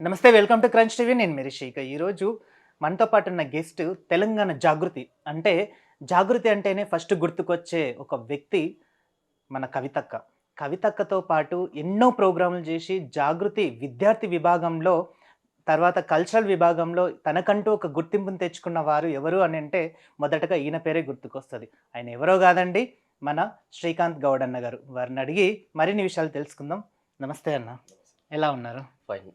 నమస్తే. Welcome to crunch TV. నేను మీ రిషిక. ఈరోజు మనతో పాటు ఉన్న గెస్ట్ తెలంగాణ జాగృతి. అంటే జాగృతి అంటేనే ఫస్ట్ గుర్తుకొచ్చే ఒక వ్యక్తి మన కవితక్క. కవితక్కతో పాటు ఎన్నో ప్రోగ్రాములు చేసి జాగృతి విద్యార్థి విభాగంలో, తర్వాత కల్చరల్ విభాగంలో తనకంటూ ఒక గుర్తింపుని తెచ్చుకున్న వారు ఎవరు అని అంటే మొదటగా ఈయన పేరే గుర్తుకొస్తది. ఆయన ఎవరో కాదండి, మన శ్రీకాంత్ గౌడ్ అన్న గారు. వారిని అడిగి మరిన్ని విషయాలు తెలుసుకుందాం. నమస్తే అన్న. ఎలా ఉన్నారు? ఫైన్.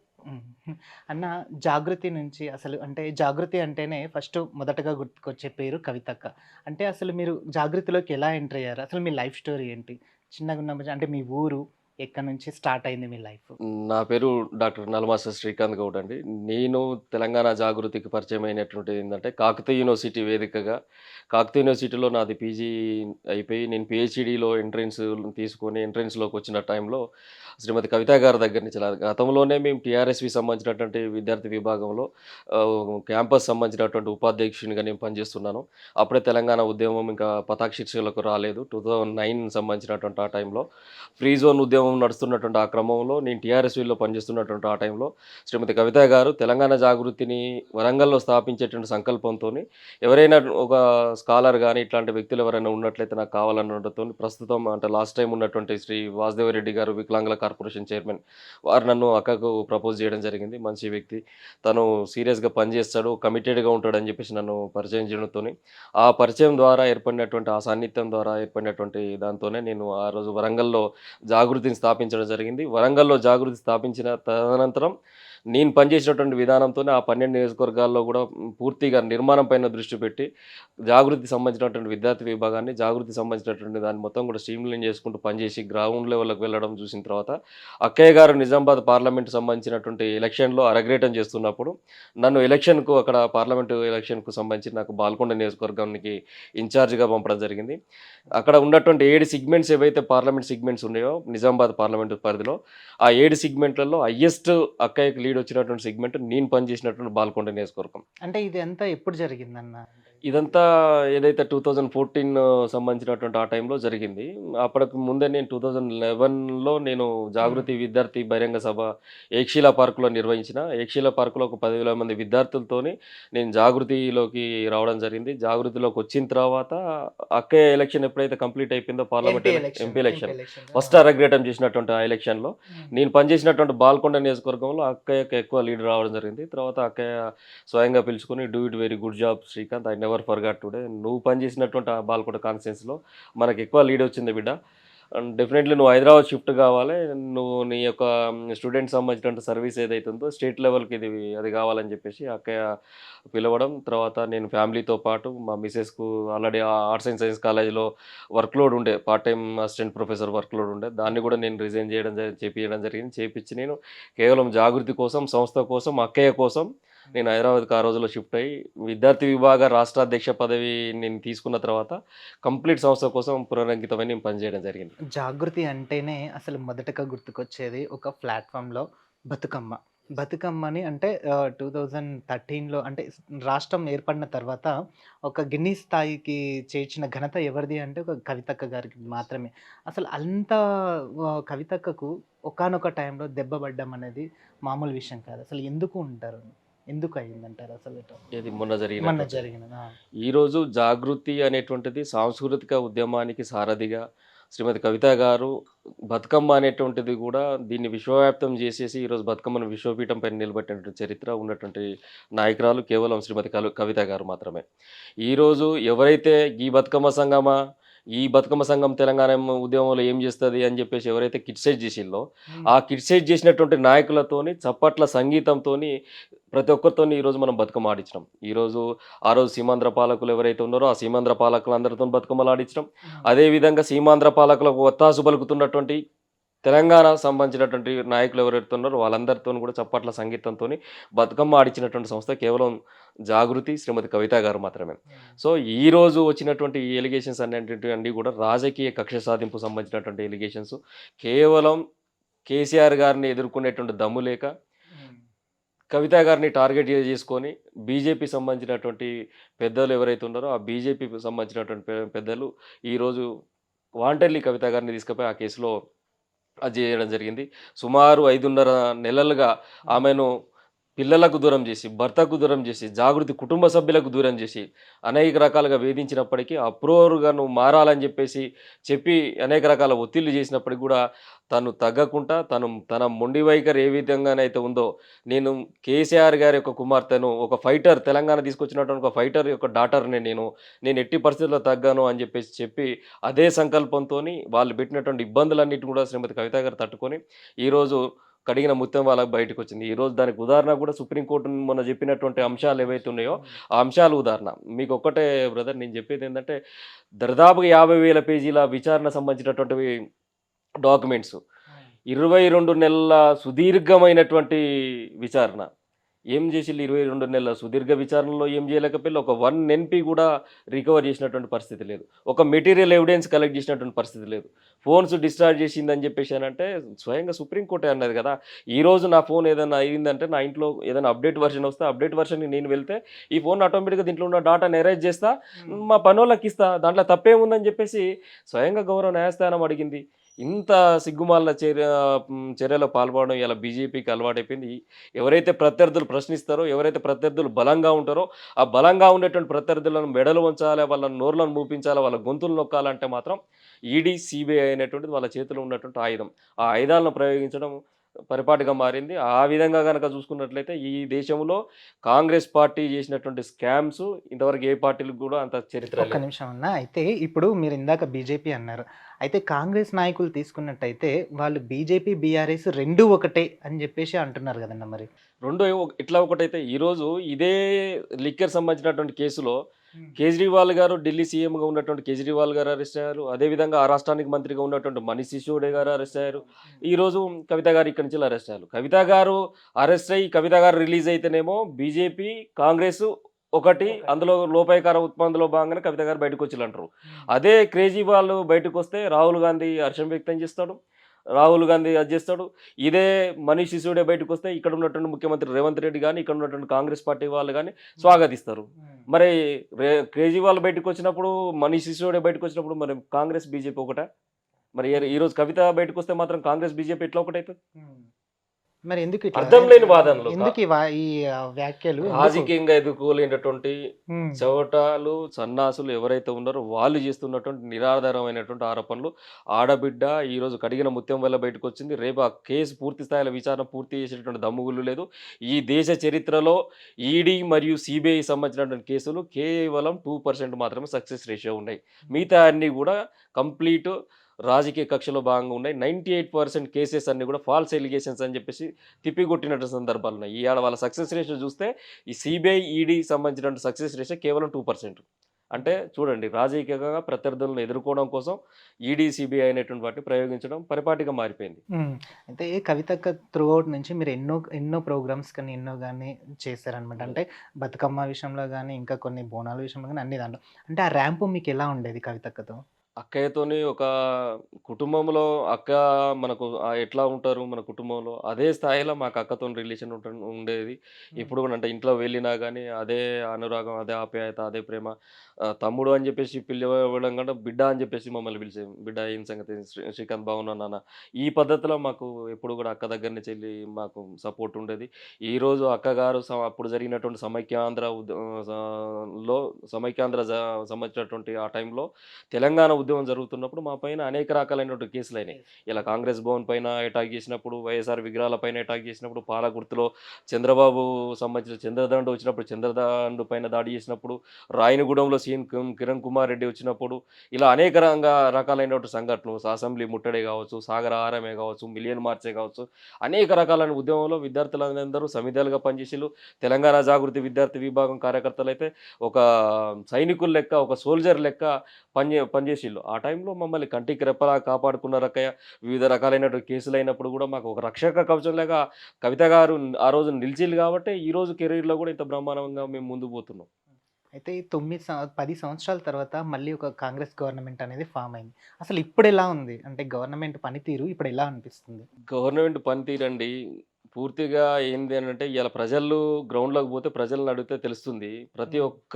అన్న, జాగృతి నుంచి అసలు అంటే జాగృతి అంటేనే ఫస్ట్ మొదటగా గుర్తుకొచ్చే పేరు కవితక్క. అంటే అసలు మీరు జాగృతిలోకి ఎలా ఎంటర్ అయ్యారు? అసలు మీ లైఫ్ స్టోరీ ఏంటి? చిన్నగున్నప్పుడు అంటే మీ ఊరు ఎక్కడి నుంచి స్టార్ట్ అయింది మీ లైఫ్? నా పేరు డాక్టర్ నలమాస శ్రీకాంత్ గౌడ్ అండి. నేను తెలంగాణ జాగృతికి పరిచయం అయినటువంటిది ఏందంటే, కాకతీయ యూనివర్సిటీ వేదికగా కాకతీయ యూనివర్సిటీలో నాది పీజీ అయిపోయి, నేను పీహెచ్‌డీలో ఎంట్రన్స్ తీసుకొని ఎంట్రన్స్‌లోకి వచ్చిన టైంలో శ్రీమతి కవిత గారి దగ్గర నుంచి గతంలోనే మేము టీఆర్ఎస్‌వి సంబంధించినటువంటి విద్యార్థి విభాగంలో క్యాంపస్ సంబంధించినటువంటి ఉపాధ్యక్షునిగా నేను పనిచేస్తున్నాను. అప్పుడే తెలంగాణ ఉద్యమం ఇంకా పతాక శీర్షికలకు రాలేదు. 2009 సంబంధించినటువంటి ఆ టైంలో ఫ్రీ జోన్ ఉద్యమం నడుస్తున్నటువంటి ఆ క్రమంలో నేను టీఆర్ఎస్‌విలో పనిచేస్తున్నటువంటి ఆ టైంలో శ్రీమతి కవిత గారు తెలంగాణ జాగృతిని వరంగల్‌లో స్థాపించేటువంటి సంకల్పంతోని ఎవరైనా ఒక స్కాలర్ గాని, ఇట్లాంటి వ్యక్తులు ఎవరైనా ఉన్నట్లయితే నాకు కావాలనడంతోని ప్రస్తుతం అంటే లాస్ట్ టైమ్ ఉన్నటువంటి శ్రీ వాసుదేవరెడ్డి గారు వికలాంగుల కార్పొరేషన్ చైర్మన్ వారు నన్ను అక్కకు ప్రపోజ్ చేయడం జరిగింది. మంచి వ్యక్తి. తను సీరియస్‌గా పనిచేస్తాడు, కమిటెడ్‌గా ఉంటాడని చెప్పేసి నన్ను పరిచయం చేయడంతోని, ఆ పరిచయం ద్వారా ఏర్పడినటువంటి ఆ సాన్నిధ్యం ద్వారా ఏర్పడినటువంటి దాంతోనే నేను ఆ రోజు వరంగల్‌లో జాగృతిని స్థాపించడం జరిగింది. వరంగల్‌లో జాగృతి స్థాపించిన తదనంతరం నేను పనిచేసినటువంటి విధానంతోనే ఆ 12 నియోజకవర్గాల్లో గూడా పూర్తిగా నిర్మాణం పైన దృష్టి పెట్టి, జాగృతికి సంబంధించినటువంటి విద్యార్థి విభాగాన్ని, జాగృతికి సంబంధించినటువంటి దాన్ని మొత్తం కూడా స్ట్రీమ్‌లైన్ చేసుకుంటూ పనిచేసి గ్రౌండ్ లెవెల్‌లోకి వెళ్ళడం చూసిన తర్వాత, అక్కయ్య గారు నిజామాబాద్ పార్లమెంట్ సంబంధించినటువంటి ఎలక్షన్‌లో అరంగేట్రం చేస్తున్నప్పుడు, నన్ను ఎలక్షన్‌కు అక్కడ పార్లమెంటు ఎలక్షన్‌కు సంబంధించి నాకు బాల్కొండ నియోజకవర్గానికి ఇన్ఛార్జ్‌గా పంపడం జరిగింది. అక్కడ ఉన్నటువంటి 7 సెగ్మెంట్స్ ఏవైతే పార్లమెంట్ సెగ్మెంట్స్ ఉన్నాయో నిజామాబాద్ పార్లమెంటు పరిధిలో, ఆ 7 సెగ్మెంట్‌లలో హైయెస్ట్ అక్కయ్యకి లీడ్ వచ్చినటువంటి సెగ్మెంట్ నేను పనిచేసినటువంటి బాల్కొండ నియోజకవర్గం. అంటే ఇది అంతా ఎప్పుడు జరిగిందన్న? ఇదంతా ఏదైతే 2014 సంబంధించినటువంటి ఆ టైంలో జరిగింది. అప్పటికి ముందే నేను 2011లో నేను హ్మ్. జాగృతి విద్యార్థి బహిరంగ సభ ఏకశిలా పార్క్‌లో నిర్వహించిన. ఏకశిలా పార్క్‌లో ఒక 10,000 మంది విద్యార్థులతోని నేను జాగృతిలోకి రావడం జరిగింది. జాగృతిలోకి వచ్చిన తర్వాత అక్కయ్య ఎలక్షన్ ఎప్పుడైతే కంప్లీట్ అయిపోయిందో parliament MP MP election election. ఆ! ఫస్ట్ అరంగేట్రం చేసినటువంటి ఆ ఎలక్షన్‌లో హ్మ్. నేను పనిచేసినటువంటి బాల్కొండ నియోజకవర్గంలో అక్కయ్యకి ఎక్కువ లీడ్ రావడం జరిగింది. తర్వాత అక్కయ్య స్వయంగా పిలుచుకొని do it very good job Srikanth. I never forgot today. నువ్వు పనిచేసినటువంటి ఆ బాల్కొండ కాన్స్టిట్యున్సీలో మనకెక్కువ లీడ్ వచ్చింది బిడ్డ. అండ్ డెఫినెట్‌లీ నువ్వు హైదరాబాద్ షిఫ్ట్ కావాలి. నువ్వు నీ యొక్క స్టూడెంట్ సంబంధించినటువంటి సర్వీస్ ఏదైతే ఉందో స్టేట్ లెవెల్‌కి అది కావాలని చెప్పేసి అక్కయ్య పిలవడం. తర్వాత నేను ఫ్యామిలీతో పాటు మా మిసెస్‌కు ఆల్రెడీ ఆర్ట్స్ అండ్ సైన్స్ కాలేజ్‌లో వర్క్ లోడ్ ఉండే. Part time assistant professor work load ఉండే. దాన్ని కూడా నేను రిజైన్ చేయడం చేపియడం జరిగింది. చేపిచ్చి నేను కేవలం జాగృతి కోసం, సంస్థ కోసం, అక్కయ్య కోసం నేను హైదరాబాద్‌కి ఆ రోజుల్లో షిఫ్ట్ అయ్యి, విద్యార్థి విభాగ రాష్ట్ర అధ్యక్ష పదవి నేను తీసుకున్న తర్వాత, కంప్లీట్ సంస్థ కోసం పునరంకితమై నేను పనిచేయడం జరిగింది. జాగృతి అంటేనే అసలు మొదటగా గుర్తుకొచ్చేది ఒక ప్లాట్‌ఫామ్‌లో బతుకమ్మ. బతుకమ్మని అంటే 2013లో అంటే రాష్ట్రం ఏర్పడిన తర్వాత ఒక గిన్నీస్ స్థాయికి చేర్చిన ఘనత ఎవరిది అంటే ఒక కవితక్క గారికి మాత్రమే. అసలు అంత కవితక్కకు ఒకానొక టైంలో దెబ్బ పడడం అనేది మామూలు విషయం కాదు. అసలు ఎందుకు ఉంటారు? ఎందుకు అయిందంటారు అసలు ఇట? ఇది మొన్న మొన్న జరిగినటువంటిది. జరిగినదా? ఈరోజు జాగృతి అనేటువంటిది సాంస్కృతిక ఉద్యమానికి సారథిగా శ్రీమతి కవిత గారు బతుకమ్మ అనేటువంటిది కూడా దీన్ని విశ్వవ్యాప్తం చేసేసి ఈరోజు బతుకమ్మను విశ్వపీఠం పైన నిలబెట్టినటువంటి చరిత్ర ఉన్నటువంటి నాయకురాలు కేవలం శ్రీమతి కవిత గారు మాత్రమే. ఈరోజు ఎవరైతే ఈ బతుకమ్మ సంఘమా, ఈ బతుకమ్మ సంఘం తెలంగాణ ఉద్యమంలో ఏం చేస్తది అని చెప్పేసి ఎవరైతే క్రిటిసైజ్ చేసిల్లో, హ్మ్. ఆ క్రిటిసైజ్ చేసినటువంటి నాయకులతోని చప్పట్ల సంగీతంతోని ప్రతి ఒక్కరితోని ఈరోజు మనం బతుకమ్మ ఆడించినాం. ఈరోజు ఆ రోజు సీమాంధ్ర పాలకులు ఎవరైతే ఉన్నారో, ఆ సీమాంధ్ర పాలకులందరితోని బతుకమ్మలాడించడం. హ్మ్. అదే విధంగా సీమాంధ్ర పాలకులకు ఒత్తాసు పలుకుతున్నటువంటి తెలంగాణకు సంబంధించినటువంటి నాయకులు ఎవరైతే ఉన్నారో వాళ్ళందరితోని కూడా చప్పట్ల సంగీతంతోని బతుకమ్మ ఆడించినటువంటి సంస్థ కేవలం జాగృతి శ్రీమతి కవిత గారు మాత్రమే. హ్మ్. సో, ఈరోజు వచ్చినటువంటి ఈ ఎలిగేషన్స్ అన్నీ కూడా రాజకీయ కక్ష సాధింపు సంబంధించినటువంటి ఎలిగేషన్స్. కేవలం కేసీఆర్ గారిని ఎదుర్కొనేటువంటి దమ్ము లేక హ్మ్. కవిత గారిని టార్గెట్ చేసుకొని బీజేపీ సంబంధించినటువంటి పెద్దలు ఎవరైతే ఉన్నారో, ఆ బీజేపీకి సంబంధించినటువంటి పెద్దలు ఈరోజు వాంటెడ్లీ కవిత గారిని తీసుకుపోయి ఆ కేసులో అది జేయడం జరిగింది. సుమారు 5.5 నెలలుగా హ్మ్. ఆమెను పిల్లలకు దూరం చేసి, భర్తకు దూరం చేసి, జాగృతి కుటుంబ సభ్యులకు దూరం చేసి, అనేక రకాలుగా వేధించినప్పటికీ అప్రూవర్‌గా నువ్వు మారాలని చెప్పి అనేక రకాల ఒత్తిళ్లు చేసినప్పటికి గూడా తను తగ్గకుండా తన మొండి వైఖరి ఏ విధంగానైతే ఉందో, నేను కేసీఆర్ గారి యొక్క కుమార్తెను, ఒక ఫైటర్ తెలంగాణ తీసుకొచ్చినటువంటి ఒక ఫైటర్ యొక్క డాటర్‌ని నేను ఎట్టి పరిస్థితుల్లో తగ్గను అని చెప్పి అదే సంకల్పంతోని వాళ్ళు పెట్టినటువంటి ఇబ్బందులన్నిటిని కూడా శ్రీమతి కవిత గారు తట్టుకొని ఈరోజు కడిగిన ముత్యం వాళ్ళకి బయటకొచ్చింది. ఈరోజు దానికి ఉదాహరణ కూడా సుప్రీంకోర్టు మొన్న చెప్పినటువంటి అంశాలు ఏవైతే ఉన్నాయో, ఆ అంశాలు ఉదాహరణ. మీకొక్కటే బ్రదర్ నేను చెప్పేదేంటంటే, దరిదాపుగా 50,000 పేజీల విచారణ సంబంధించినటువంటివి డాక్యుమెంట్స్. 22 నెలల సుదీర్ఘమైనటువంటి విచారణ. ఏం చేసిల్లు 22 నెలల సుదీర్ఘ విచారణలో ఏం చేయలేకపోయిల్లు. ఒక 1 ఎన్‌పీ కూడా రికవర్ చేసినటువంటి పరిస్థితి లేదు. ఒక మెటీరియల్ ఎవిడెన్స్ కలెక్ట్ చేసినటువంటి పరిస్థితి లేదు. ఫోన్స్ డిశ్చార్జ్ చేసిందని చెప్పేసనంటే స్వయంగా సుప్రీం కోర్టే అన్నది కదా! ఈరోజు నా ఫోన్ ఏదైనా అయిందంటే నా ఇంట్లో ఏదైనా అప్డేట్ వెర్షన్ వస్తే అప్డేట్ వెర్షన్‌కి నేను వెళ్తే ఈ ఫోన్ ఆటోమేటిక్‌గా దీంట్లో ఉన్న డాటాని ఎరేజ్ చేస్తా. మా పనోళ్ళకిస్తా. దాంట్లో తప్పేముందని చెప్పేసి స్వయంగా గౌరవ న్యాయస్థానం అడిగింది. ఇంత సిగ్గుమాలిన చర్యలో పాల్పడడం ఇలా బీజేపీకి అలవాటైపోయింది. ఎవరైతే ప్రత్యర్థులు ప్రశ్నిస్తారో, ఎవరైతే ప్రత్యర్థులు బలంగా ఉంటారో, ఆ బలంగా ఉండేటువంటి ప్రత్యర్థులను మెడలు వంచాలి, వాళ్ళ నోర్లను మూపించాలి, వాళ్ళ గొంతులు నొక్కాలంటే మాత్రం ఈడీ, సీబీఐ అనేటువంటిది వాళ్ళ చేతిలో ఉన్నటువంటి ఆయుధం. ఆ ఆయుధాలను ప్రయోగించడం పరిపాటిగా మారింది. ఆ విధంగా గనక చూసుకున్నట్లయితే ఈ దేశంలో కాంగ్రెస్ పార్టీ చేసినటువంటి స్కామ్స్ ఇంతవరకు ఏ పార్టీలకు కూడా అంత చరిత్ర ఒక్క లేదు. నిమిషం అన్న. అయితే ఇప్పుడు మీరు ఇందాక బీజేపీ అన్నారు. అయితే కాంగ్రెస్ నాయకులు తీసుకున్నట్టయితే వాళ్ళు బీజేపీ, బీఆర్ఎస్ 2 ఒకటే అని జెప్పేసి అంటున్నారు గదన్న మరి. రెండో ఇట్లా ఒకటైతే ఈరోజు ఇదే లిక్కర్ సంబంధించినటువంటి కేసులో కేజ్రీవాల్ గారు ఢిల్లీ సీఎంగా ఉన్నటువంటి కేజ్రీవాల్ గారు అరెస్ట్ అయ్యారు. అదేవిధంగా ఆ రాష్ట్రానికి మంత్రిగా ఉన్నటువంటి మనీష్ సిసోడియా గారు అరెస్ట్ అయ్యారు. ఈరోజు కవిత గారు ఇక్కడి నుంచి అరెస్ట్ అయ్యారు. కవిత గారు అరెస్ట్ అయ్యి కవిత గారు రిలీజ్ అయితేనేమో బీజేపీ, కాంగ్రెస్ ఒకటి అందులో లోపాయికార ఉత్పత్తిలో భాగంగానే కవిత గారు బయటకు వచ్చిందంటారు. అదే కేజ్రీవాల్ బయటకు వస్తే రాహుల్ గాంధీ హర్షం వ్యక్తం చేస్తాడు. రాహుల్ గాంధీ అది చేస్తాడు. ఇదే మనీష్ సిసోడియా బయటకొస్తే ఇక్కడ ఉన్నటువంటి ముఖ్యమంత్రి రేవంత్ రెడ్డి గాని, ఇక్కడ ఉన్నటువంటి కాంగ్రెస్ పార్టీ వాళ్ళు గాని స్వాగతిస్తారు. మరి కేజ్రీవాల్ బయటకొచ్చినప్పుడు, మనీష్ సిసోడియా బయటకొచ్చినప్పుడు మరి కాంగ్రెస్, బీజేపీ ఒకటా? మరి ఈరోజు కవిత బయటకొస్తే మాత్రం కాంగ్రెస్, బీజేపీ ఎట్లా ఒకటైతది? మరి ఎందుకు ఇట్లా? అర్థం లేని వాదనలు. ఎందుకు ఈ వ్యాఖ్యలు ఎందుకు? రాజకీయంగా ఎదుర్కోలేనటువంటి హ్మ్. చవటాలు, సన్నాసులు ఎవరైతే ఉన్నారో వాళ్ళు చేస్తున్నటువంటి నిరాధారమైనటువంటి ఆరోపణలు. ఆడబిడ్డ ఈరోజు కడిగిన ముత్యం వల్ల బయటకొచ్చింది. రేపు ఆ కేసు పూర్తి స్థాయిలో విచారణ పూర్తి చేసేటటువంటి దమ్ముగులు లేదు. ఈ దేశ చరిత్రలో ఈడీ మరియు సీబీఐ సంబంధించినటువంటి కేసులు కేవలం 2% మాత్రమే సక్సెస్ రేషియో ఉన్నాయి. మిగతా అన్నీ కూడా కంప్లీట్ రాజకీయ కక్షలో భాగంగా ఉన్నాయి. 98% కేసెస్ అన్నీ కూడా ఫాల్స్ ఎలిగేషన్స్ అని చెప్పేసి తిప్పికొట్టినట్టు సందర్భాలు ఉన్నాయి. ఇవాళ వాళ్ళ సక్సెస్ రేషియో చూస్తే ఈ సీబీఐ, ఈడీ సంబంధించిన సక్సెస్ రేషియో కేవలం 2%. అంటే చూడండి రాజకీయంగా ప్రత్యర్థులను ఎదుర్కోవడం కోసం ఈడీ, సీబీఐ అనేటువంటి వాటిని ప్రయోగించడం పరిపాటిగా మారిపోయింది. హ్మ్. అయితే కవితక్క త్రూ ఔట్ నుంచి మీరు ఎన్నో ప్రోగ్రామ్స్ కానీ ఎన్నో గాని చేశారనమాట. అంటే బతుకమ్మ విషయంలో గాని, ఇంకా కొన్ని బోనాల విషయంలో గాని అన్ని దాంట్లో. అంటే ఆ ర్యాంపు మీకెలా ఉండేది కవితక్కతో? అక్కయ్యతోని ఒక కుటుంబంలో అక్క మనకు ఎట్లా ఉంటారు మన కుటుంబంలో, అదే స్థాయిలో మాకు అక్కతోని రిలేషన్ ఉండేది. హ్మ్. ఇప్పుడు కూడా అంటే ఇంట్లో వెళ్ళినా గానీ అదే అనురాగం, అదే ఆప్యాయత, అదే ప్రేమ. తమ్ముడు అని చెప్పేసి పిలవడం కంటే బిడ్డ అని చెప్పేసి మమ్మల్ని పిలిచేది. "బిడ్డ ఏం సంగతి? శ్రీకాంత్ బాగున్నాను నాన్న." ఈ పద్ధతిలో మాకు ఎప్పుడు కూడా అక్క దగ్గర నుంచి ఎళ్లి మాకు సపోర్ట్ ఉండేది. ఈరోజు అక్కగారు అప్పుడు జరిగినటువంటి సమైక్యాంధ్ర లో సమైక్యాంధ్ర సంబంధించినటువంటి ఆ టైంలో తెలంగాణ ఉద్యమం జరుగుతున్నప్పుడు మా పైన అనేక రకాలైనటువంటి కేసులైనాయి. ఇలా కాంగ్రెస్ భవన్ పైన అటాక్ చేసినప్పుడు, వైఎస్ఆర్ విగ్రహాల పైన అటాక్ చేసినప్పుడు, పాలకుర్తిలో చంద్రబాబు సంబంధించిన చంద్రదండు వచ్చినప్పుడు, చంద్రదండు పైన దాడి చేసినప్పుడు, రాయనగూడెంలో సీఎం కిరణ్ కుమార్ రెడ్డి వచ్చినప్పుడు, ఇలా అనేక రకాలైనటువంటి సంఘటనలు అసెంబ్లీ ముట్టడి కావచ్చు, సాగర ఆరమే కావచ్చు, మిలియన్ మార్చే కావచ్చు, అనేక రకాలైన ఉద్యమంలో విద్యార్థులందరూ సమిధాలుగా పనిచేసిళ్ళు. తెలంగాణ జాగృతి విద్యార్థి విభాగం కార్యకర్తలైతే ఒక సైనికుల లెక్క, ఒక సోల్జర్ లెక్క పనిచేసిళ్ళు. ఆ టైంలో మమ్మల్ని కంటికి రెప్పలా కాపాడుకున్న రకయ్య. వివిధ రకాలైనటువంటి కేసులైనప్పుడు కూడా మాకు ఒక రక్షక కవచంలాగా కవిత గారు ఆ రోజు నిలిచిల్లు కాబట్టే ఈరోజు కెరీర్‌లో కూడా ఇంత బ్రహ్మాండంగా మేము ముందుకు పోతున్నాం. అయితే 10 సంవత్సరాల తర్వాత మళ్ళీ ఒక కాంగ్రెస్ గవర్నమెంట్ అనేది ఫార్మ్ అయింది. అసలు ఇప్పుడెలా ఉంది? అంటే గవర్నమెంట్ పనితీరు ఇప్పుడెలా అనిపిస్తుంది? గవర్నమెంట్ పనితీరండి పూర్తిగా ఏంది అనంటే ఇయాల ప్రజలు గ్రౌండ్‌లోకి పోతే ప్రజల్ని అడిగితే తెలుస్తుంది. ప్రతి హ్మ్. ఒక్క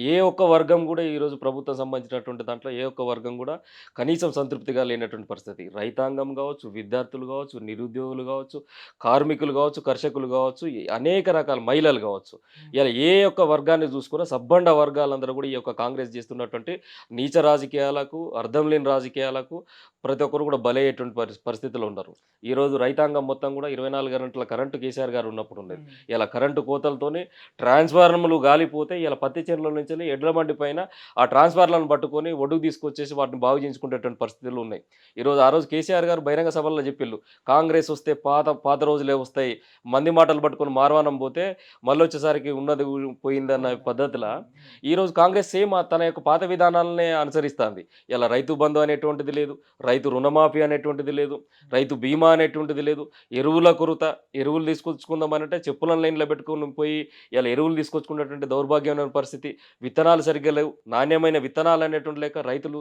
ఏ ఒక్క వర్గం గూడా ఈరోజు ప్రభుత్వం సంబంధించినటువంటి దాంట్లో ఏ ఒక్క వర్గం గూడా కనీసం సంతృప్తిగా లేనటువంటి పరిస్థితి. రైతాంగం గావచ్చు, విద్యార్థులు గావచ్చు, నిరుద్యోగులు గావచ్చు, కార్మికులు గావచ్చు, కర్షకులు గావచ్చు, అనేక రకాల మహిళలు గావచ్చు. హ్మ్. ఇలా ఏ ఒక్క వర్గాన్ని చూసుకున్నా సబ్బండ వర్గాలందరూ గూడా ఈ యొక్క కాంగ్రెస్ చేస్తున్నటువంటి నీచ రాజకీయాలకు, అర్థం లేని రాజకీయాలకు ప్రతి ఒక్కరు కూడా బలయ్యేటువంటి పరిస్థితిలో ఉన్నారు. ఈరోజు రైతాంగం మొత్తం కూడా 24 గంటల కరెంటు కేసీఆర్ గారు ఉన్నప్పుడు ఉండేది. హ్మ్. ఇలా కరెంటు కోతలతోని ట్రాన్స్‌ఫార్మర్‌లు గాలిపోతే ఇలా పత్తి చేనుల నుంచెల్లి ఎడ్ల బండి పైన ఆ ట్రాన్స్‌ఫార్మర్‌లను పట్టుకొని ఒడ్డుకు తీసుకొచ్చేసి వాటిని బాగు చేయించుకునేటువంటి పరిస్థితులు ఉన్నాయి. ఆ రోజు కేసీఆర్ గారు బహిరంగ సభల్లో చెప్పిల్లు. కాంగ్రెస్ వస్తే పాత పాత రోజులే వస్తాయి. మంది మాటలు పట్టుకొని మార్వానం పోతే మళ్ళొచ్చేసరికి ఉన్నది పోయిందన్న పద్ధతిల ఈరోజు కాంగ్రెస్ సేమ్ తన యొక్క పాత విధానాలనే అనుసరిస్తాంది. ఇలా రైతు బంధు అనేటువంటిది లేదు. రైతు రుణమాఫీ అనేటువంటిది లేదు. రైతు బీమా అనేటువంటిది లేదు. ఎరువుల కొరత, ఎరువులు తీసుకొచ్చుకుందామనంటే చెప్పుల లైన్‌లో పెట్టుకొని పోయి ఇలా ఎరువులు తీసుకొచ్చుకునేటువంటి దౌర్భాగ్యమైన పరిస్థితి. విత్తనాలు సరిగ్గా లేవు. నాణ్యమైన విత్తనాలు అనేటువంటివి లేక రైతులు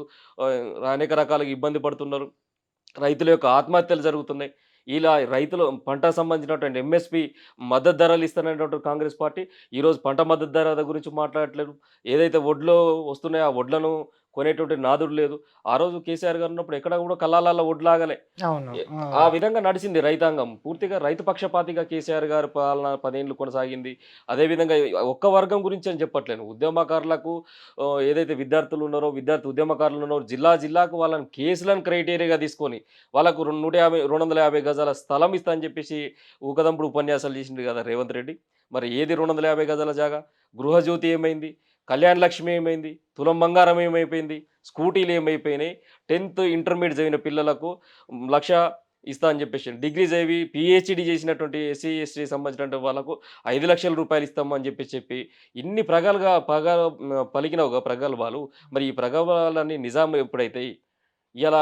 అనేక రకాలుగా ఇబ్బంది పడుతున్నారు. రైతుల యొక్క ఆత్మహత్యలు జరుగుతున్నాయి. ఇలా రైతులు పంటకు సంబంధించినటువంటి ఎంఎస్‌పి మద్దతు ధరలు ఇస్తాననేటువంటి కాంగ్రెస్ పార్టీ ఈరోజు పంట మద్దతు ధర గురించి మాట్లాడట్లేదు. ఏదైతే వడ్లు వస్తున్నాయో ఆ వడ్లను కొనేటువంటి నాదుడు లేదు. ఆ రోజు కేసీఆర్ గారు ఉన్నప్పుడు ఎక్కడ కూడా కల్లాలల్ల వడ్లాగలే. అవును. ఎ ఆ! ఆ విధంగా నడిచింది రైతాంగం. పూర్తిగా రైతు పక్షపాతిగా కేసీఆర్ గారి పాలన 10 ఏళ్ళు కొనసాగింది. అదేవిధంగా ఒక్క వర్గం గురించి అని చెప్పట్లేను. ఉద్యమకారులకు ఏదైతే విద్యార్థులు ఉన్నారో, విద్యార్థి ఉద్యమకారులు ఉన్నారో జిల్లాకు వాళ్ళని కేసులను క్రైటీరియాగా తీసుకొని వాళ్ళకు 150, 250 గజాల స్థలం ఇస్తా అని చెప్పేసి ఊకదంపుడు ఉపన్యాసాలు చేసిండు కదా రేవంత్ రెడ్డి. మరి ఏది 250 గజాల జాగా? గృహజ్యోతి ఏమైంది? కళ్యాణ్ లక్ష్మి ఏమైంది? తులం బంగారం ఏమైపోయింది? స్కూటీలు ఏమైపోయినాయి? 10థ్ ఇంటర్మీడియేట్ చదివిన పిల్లలకు 1,00,000 ఇస్తా అని చెప్పేసి డిగ్రీ చదివి పీహెచ్‌డీ చేసినటువంటి ఎస్సీ, ఎస్టీ సంబంధించినటువంటి వాళ్ళకు రూ. 5,00,000 ఇస్తాము అని చెప్పి ఇన్ని పలికిన ఒక ప్రగల్భాలు మరి ఈ ప్రగల్భాలన్నీ నిజాం ఎప్పుడైతాయి? ఇయాల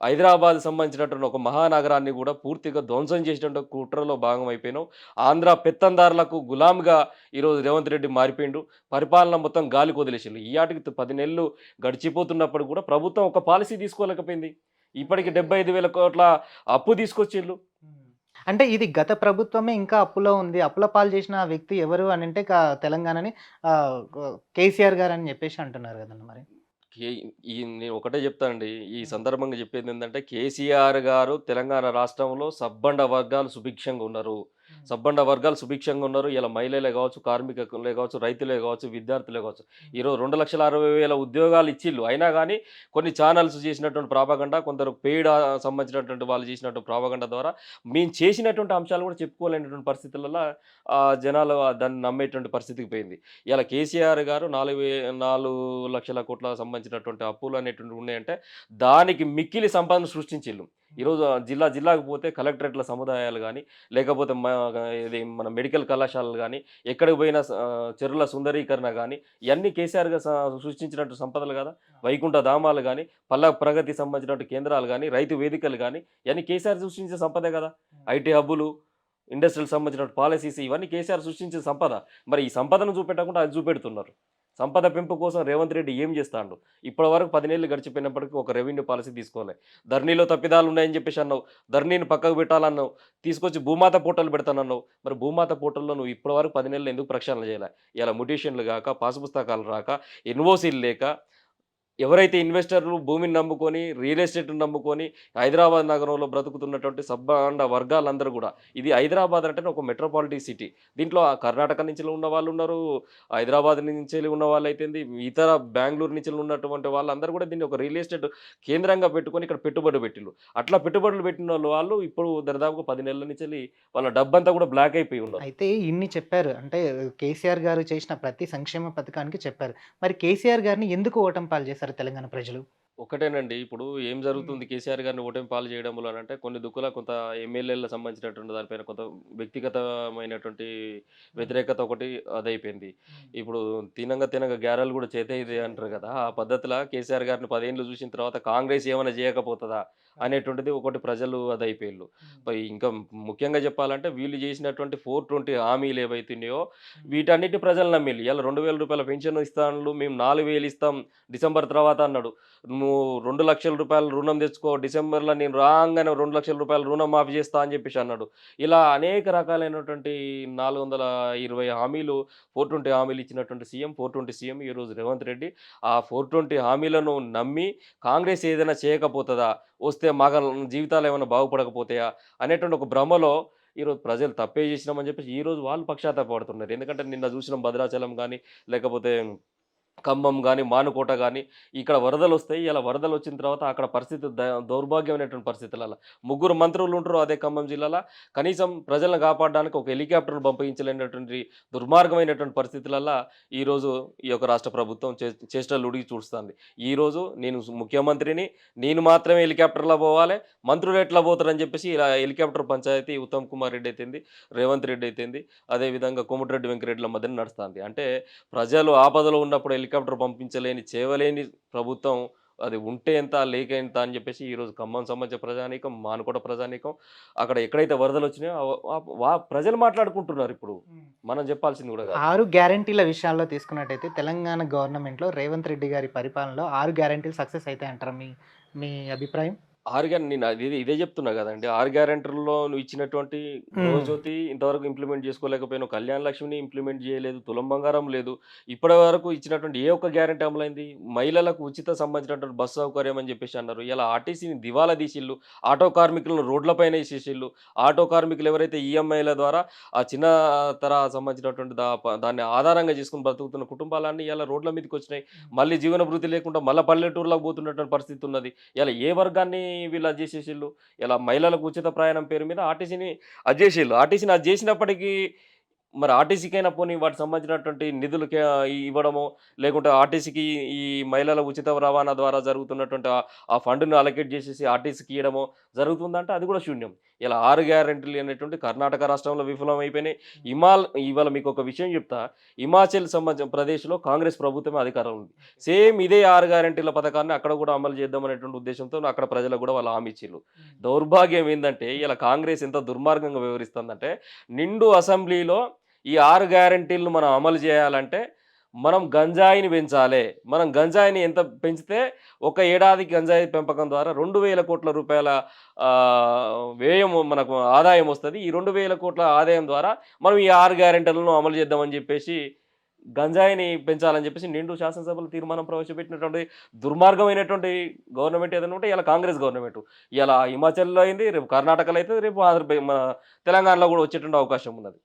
హైదరాబాద్ సంబంధించినటువంటి ఒక మహానగరాన్ని గూడా పూర్తిగా ధ్వంసం చేసేటువంటి కుట్రలో భాగం అయిపోయినావు. ఆంధ్ర పెత్తందారులకు గులాంగా ఈరోజు రేవంత్ రెడ్డి మారిపోయిండు. పరిపాలన మొత్తం గాలికి వదిలేసిండు. ఈయాటికి 10 నెలలు గడిచిపోతున్నప్పుడు కూడా ప్రభుత్వం ఒక పాలసీ తీసుకోలేకపోయింది. ఇప్పటికి 75,000 కోట్ల అప్పు తీసుకొచ్చిల్లు. హ్మ్. అంటే ఇది గత ప్రభుత్వమే ఇంకా అప్పులో ఉంది. అప్పుల పాలు చేసిన వ్యక్తి ఎవరు అనంటే తెలంగాణని కేసీఆర్ గారని జెప్పేసి అంటున్నారు గదండీ మరి. కే నేను ఒకటే చెప్తానండి. ఈ హ్మ్. సందర్భంగా చెప్పేదేందంటే, కేసీఆర్ గారు తెలంగాణ రాష్ట్రంలో సబ్బండ వర్గాలు సుభిక్షంగా ఉన్నారు. హ్మ్. సబ్బండ వర్గాలు సుభిక్షంగా ఉన్నారు. ఇలా మహిళలే గావచ్చు, కార్మికులే గావచ్చు, రైతులే గావచ్చు, విద్యార్థులే గావచ్చు. హ్మ్. ఈరోజు 2,60,000 ఉద్యోగాలు ఇచ్చిల్లు. అయినా గాని కొన్ని ఛానెల్స్ చేసినటువంటి ప్రాపగండా, కొందరు పెయిడ్ సంబంధించినటువంటి వాళ్ళు చేసినటువంటి ప్రాపగండా ద్వారా మేము చేసినటువంటి అంశాలు కూడా చెప్పుకోలేనటువంటి పరిస్థితులలో జనాలు దాన్ని నమ్మేటువంటి పరిస్థితికి పోయింది. ఇయాల కేసీఆర్ గారు 4,00,000 కోట్ల సంబంధించినటువంటి అప్పులు అనేటువంటివి ఉన్నాయంటే, దానికి మిక్కిలి సంపదను సృష్టించిల్లు. హ్మ్. ఈరోజు జిల్లాకు పోతే కలెక్టరేట్‌ల సముదాయాలు గాని, లేకపోతే ఇది మన మెడికల్ కళాశాలలు గాని, ఎక్కడికి పోయినా చెరువుల సుందరీకరణ గాని, ఇయన్నీ కేసీఆర్ గారు సృష్టించినట్టు సంపదలు గదా! వైకుంఠ ధామాలు గాని, పల్లె ప్రగతి సంబంధించినటువంటి కేంద్రాలు గాని, రైతు వేదికలు గాని, ఇయన్నీ కేసీఆర్ సృష్టించిన సంపదే గదా! హ్మ్. ఐటీ హబ్బులు, ఇండస్ట్రియల్ సంబంధించిన పాలిసీస్ ఇవన్నీ కేసీఆర్ సృష్టించిన సంపద. మరి ఈ సంపదను చూపెట్టకుండా అది చూపెడుతున్నారు. సంపద పెంపు కోసం రేవంత్ రెడ్డి ఏం చేస్తాండు? ఇప్పటివరకు 10 నెలలు గడిచిపోయినప్పటికి ఒక రెవెన్యూ పాలసీ తీసుకోలే. ధరణిలో తప్పిదాలున్నాయని జెప్పేసి అన్నావు. ధరణిని పక్కకు పెట్టాలన్నావు. తీసుకొచ్చి భూమాత పోర్టల్ పెడతానన్నావు. మరి భూమాత పోర్టల్‌లో నువ్వు ఇప్పటివరకు 10 నెలలు ఎందుకు ప్రక్షాళన చేయలే? ఇయాల మ్యుటేషన్‌లు గాక, పాసు పుస్తకాలు రాక, ఎన్ఓసీలు లేక ఎవరైతే ఇన్వెస్టర్లు భూమిని నమ్ముకొని, రియల్ ఎస్టేట్‌ని నమ్ముకొని, హైదరాబాద్ నగరంలో బ్రతుకుతున్నటువంటి సబ్బండ వర్గాలందరూ గూడా, ఇది హైదరాబాద్ అంటేనే ఒక మెట్రోపాలిటన్ సిటీ. దీంట్లో కర్ణాటక నుంచి ఉన్న వాళ్ళున్నారు, హైదరాబాద్ నుంచెల్లి ఉన్న వాళ్ళైతేంది, ఇతర బెంగుళూరు నుంచి ఉన్నటువంటి వాళ్ళందరూ గూడా దీన్ని ఒక రియల్ ఎస్టేట్ కేంద్రంగా పెట్టుకొని ఇక్కడ పెట్టుబడి పెట్టిల్లు. అట్లా పెట్టుబడులు పెట్టినోళ్ళు వాళ్ళు ఇప్పుడు దరిదాపుగా 10 నెలల నుంచెల్లి వాళ్ళ డబ్బంతా గూడా బ్లాక్ అయిపోయి ఉన్నారు. అయితే ఇన్ని చెప్పారు. అంటే కేసీఆర్ గారు చేసిన ప్రతి సంక్షేమ పథకానికి చెప్పారు. మరి కేసీఆర్ గారిని ఎందుకు ఓటమి పాలు చేశారు తెలంగాణ ప్రజలు? ఒకటేనండి. ఇప్పుడు ఏం హ్మ్. జరుగుతుంది కేసీఆర్ గారిని ఓటమి పాలు చేయడంలో అనంటే కొన్ని దుక్కుల కొంత ఎమ్మెల్యేలకు సంబంధించినటువంటి దానిపైన కొంత వ్యక్తిగతమైనటువంటి హ్మ్. వ్యతిరేకత ఒకటి అదైపోయింది. హ్మ్. ఇప్పుడు తినంగా గ్యారెలు కూడా చేతే ఇది అంటారు కదా! ఆ పద్ధతిలా కేసీఆర్ గారిని 10 ఏళ్ళు చూసిన తర్వాత కాంగ్రెస్ ఏమైనా చేయకపోతదా? అనేటువంటిది ఒకటి ప్రజలు అదైపోయిళ్ళు. ఇంకా ముఖ్యంగా చెప్పాలంటే వీళ్ళు చేసినటువంటి 420 హామీలు ఏవైతున్నాయో వీటన్నిటిని ప్రజలు నమ్మిళ్ళు. ఇయాల రూ. 2000 పెన్షన్ ఇస్తాండ్లు, మేము 4000 ఇస్తాం డిసెంబర్ తర్వాత అన్నాడు. నువ్వు రూ. 2,00,000 రుణం తెచ్చుకో, డిసెంబర్‌లో నేను రాంగానే రూ. 2,00,000 రుణం మాఫీ చేస్తా అని చెప్పేసి అన్నాడు. ఇలా అనేక రకాలైనటువంటి 420 హామీలు, 420 హామీలు ఇచ్చినటువంటి సీఎం, 420 సీఎం ఈరోజు రేవంత్ రెడ్డి. ఆ 420 హామీలను నమ్మి కాంగ్రెస్ ఏదైనా చేయకపోతదా? వస్తే జీవితాలు ఏమైనా బాగుపడకపోతాయా? అనేటువంటి ఒక భ్రమలో ఈరోజు ప్రజలు తప్పే చేసినామని చెప్పేసి ఈరోజు వాళ్ళు పశ్చాత్తాపపడుతున్నారు. ఎందుకంటే నిన్న చూసినాం భద్రాచలం గాని, లేకపోతే ఖమ్మం గాని, మానుకోట గాని ఇక్కడ వరదలొస్తాయి. ఇలా వరదలొచ్చిన తర్వాత అక్కడ పరిస్థితి దౌర్భాగ్యమైనటువంటి పరిస్థితులల్ల. ముగ్గురు మంత్రులు ఉంటరు అదే ఖమ్మం జిల్లాల. కనీసం ప్రజలను కాపాడడానికి ఒక హెలికాప్టర్‌ను పంపించలేనటువంటి దుర్మార్గమైనటువంటి పరిస్థితులల్ల ఈరోజు ఈ యొక్క రాష్ట్ర ప్రభుత్వం చేష్టలు ఉడిగి చూస్తుంది. ఈరోజు నేను ముఖ్యమంత్రిని, నేను మాత్రమే హెలికాప్టర్‌లో పోవాలే, మంత్రులు ఎట్లా పోతారని చెప్పేసి ఇలా హెలికాప్టర్ పంచాయతీ ఉత్తమ్ కుమార్ రెడ్డి అయితేంది, రేవంత్ రెడ్డి అయితేంది, అదేవిధంగా కోమటిరెడ్డి వెంకటరెడ్డిల మధ్యన నడుస్తుంది. అంటే ప్రజలు ఆపదలో ఉన్నప్పుడు హెలికాప్టర్ పంపించలేని, చేయలేని ప్రభుత్వం అది ఉంటే ఎంత, లేక ఎంత అని చెప్పేసి ఈరోజు ఖమ్మం సంబంధించిన ప్రజానీకం, మానుకోట ప్రజానీకం, అక్కడ ఎక్కడైతే వరదలొచ్చినాయో ప్రజలు మాట్లాడుకుంటున్నారు ఇప్పుడు. మనం చెప్పాల్సింది కూడా కాదు. 6 గ్యారంటీల విషయాల్లో తీసుకున్నట్టయితే తెలంగాణ గవర్నమెంట్‌లో రేవంత్ రెడ్డి గారి పరిపాలనలో 6 గ్యారంటీలు సక్సెస్ అయితాయంటారా మీ మీ అభిప్రాయం? 6 నేను ఇదే చెప్తున్నా కదండీ. 6 గ్యారంటీల్లో నువ్వు ఇచ్చినటువంటి గృహజ్యోతి ఇంతవరకు ఇంప్లిమెంట్ చేసుకోలేకపోయినావు. కళ్యాణ లక్ష్మిని ఇంప్లిమెంట్ చేయలేదు. తులం బంగారం లేదు. ఇప్పటివరకు ఇచ్చినటువంటి ఏ ఒక్క గ్యారంటీ అమలైంది? మహిళలకు ఉచిత సంబంధించినటువంటి బస్సు సౌకర్యం అని చెప్పేసి అన్నారు. ఇలా ఆర్టీసీని దివాలా తీసిల్లు. ఆటో కార్మికులను రోడ్లపైన ఏసేసిల్లు. ఆటో కార్మికులు ఎవరైతే ఈఎంఐల ద్వారా ఆ చిన్న తరహా సంబంధించినటువంటి దాన్ని ఆధారంగా చేసుకొని బ్రతుకుతున్న కుటుంబాలన్నీ ఇలా రోడ్ల మీదకొచ్చినాయి. మళ్ళీ జీవన భృతి లేకుండా మళ్ళా పల్లెటూరులోకి పోతున్నటువంటి పరిస్థితి ఉన్నది. ఇలా ఏ వర్గాన్ని వీళ్ళు అది చేసేసిళ్ళు. ఇలా మహిళలకు ఉచిత ప్రయాణం పేరు మీద ఆర్టీసీని అది చేసిళ్ళు. ఆర్టీసీని అది చేసినప్పటికీ మరి ఆర్టీసీకైనా పోనీ వాటికి సంబంధించినటువంటి నిధులు ఇవ్వడమో, లేకుంటే ఆర్టీసీకి ఈ మహిళల ఉచిత రవాణా ద్వారా జరుగుతున్నటువంటి ఆ ఫండ్‌ను అలొకేట్ చేసేసి ఆర్టీసీకి ఇయ్యడమో జరుగుతుందంటే అది కూడా శూన్యం. ఇలా 6 గ్యారంటీలు అనేటువంటి కర్ణాటక రాష్ట్రంలో విఫలమైపోయినాయి. ఇవాళ మీకొక విషయం చెప్తా. హిమాచల్ సంబంధించిన ప్రదేశ్‌లో కాంగ్రెస్ ప్రభుత్వమే అధికారంలో ఉంది. సేమ్ ఇదే 6 గ్యారంటీల పథకాన్ని అక్కడ కూడా అమలు చేద్దాం అనేటువంటి ఉద్దేశంతో అక్కడ ప్రజలకు కూడా వాళ్ళు హామీ ఇచ్చిర్రు. దౌర్భాగ్యం ఏందంటే ఇలా కాంగ్రెస్ ఎంత దుర్మార్గంగా వ్యవహరిస్తుందంటే నిండు అసెంబ్లీలో ఈ 6 గ్యారంటీలను మనం అమలు చేయాలంటే మనం గంజాయిని పెంచాలి. మనం గంజాయిని ఎంత పెంచితే ఒక ఏడాదికి గంజాయి పెంపకం ద్వారా 2,000 కోట్ల రూపాయల వ్యయం మనకు ఆదాయం వస్తది. ఈ 2,000 కోట్ల ఆదాయం ద్వారా మనం ఈ 6 గ్యారంటీలను అమలు చేద్దామని చెప్పేసి గంజాయిని పెంచాలని చెప్పేసి నిండు శాసనసభలో తీర్మానం ప్రవేశపెట్టినటువంటి దుర్మార్గమైనటువంటి గవర్నమెంట్ ఏదైనా ఉంటే ఇలా కాంగ్రెస్ గవర్నమెంట్. ఇలా హిమాచల్‌లో అయింది, రేపు కర్ణాటకలో అయితది, రేపు మన తెలంగాణలో కూడా వచ్చేటువంటి అవకాశం ఉన్నది.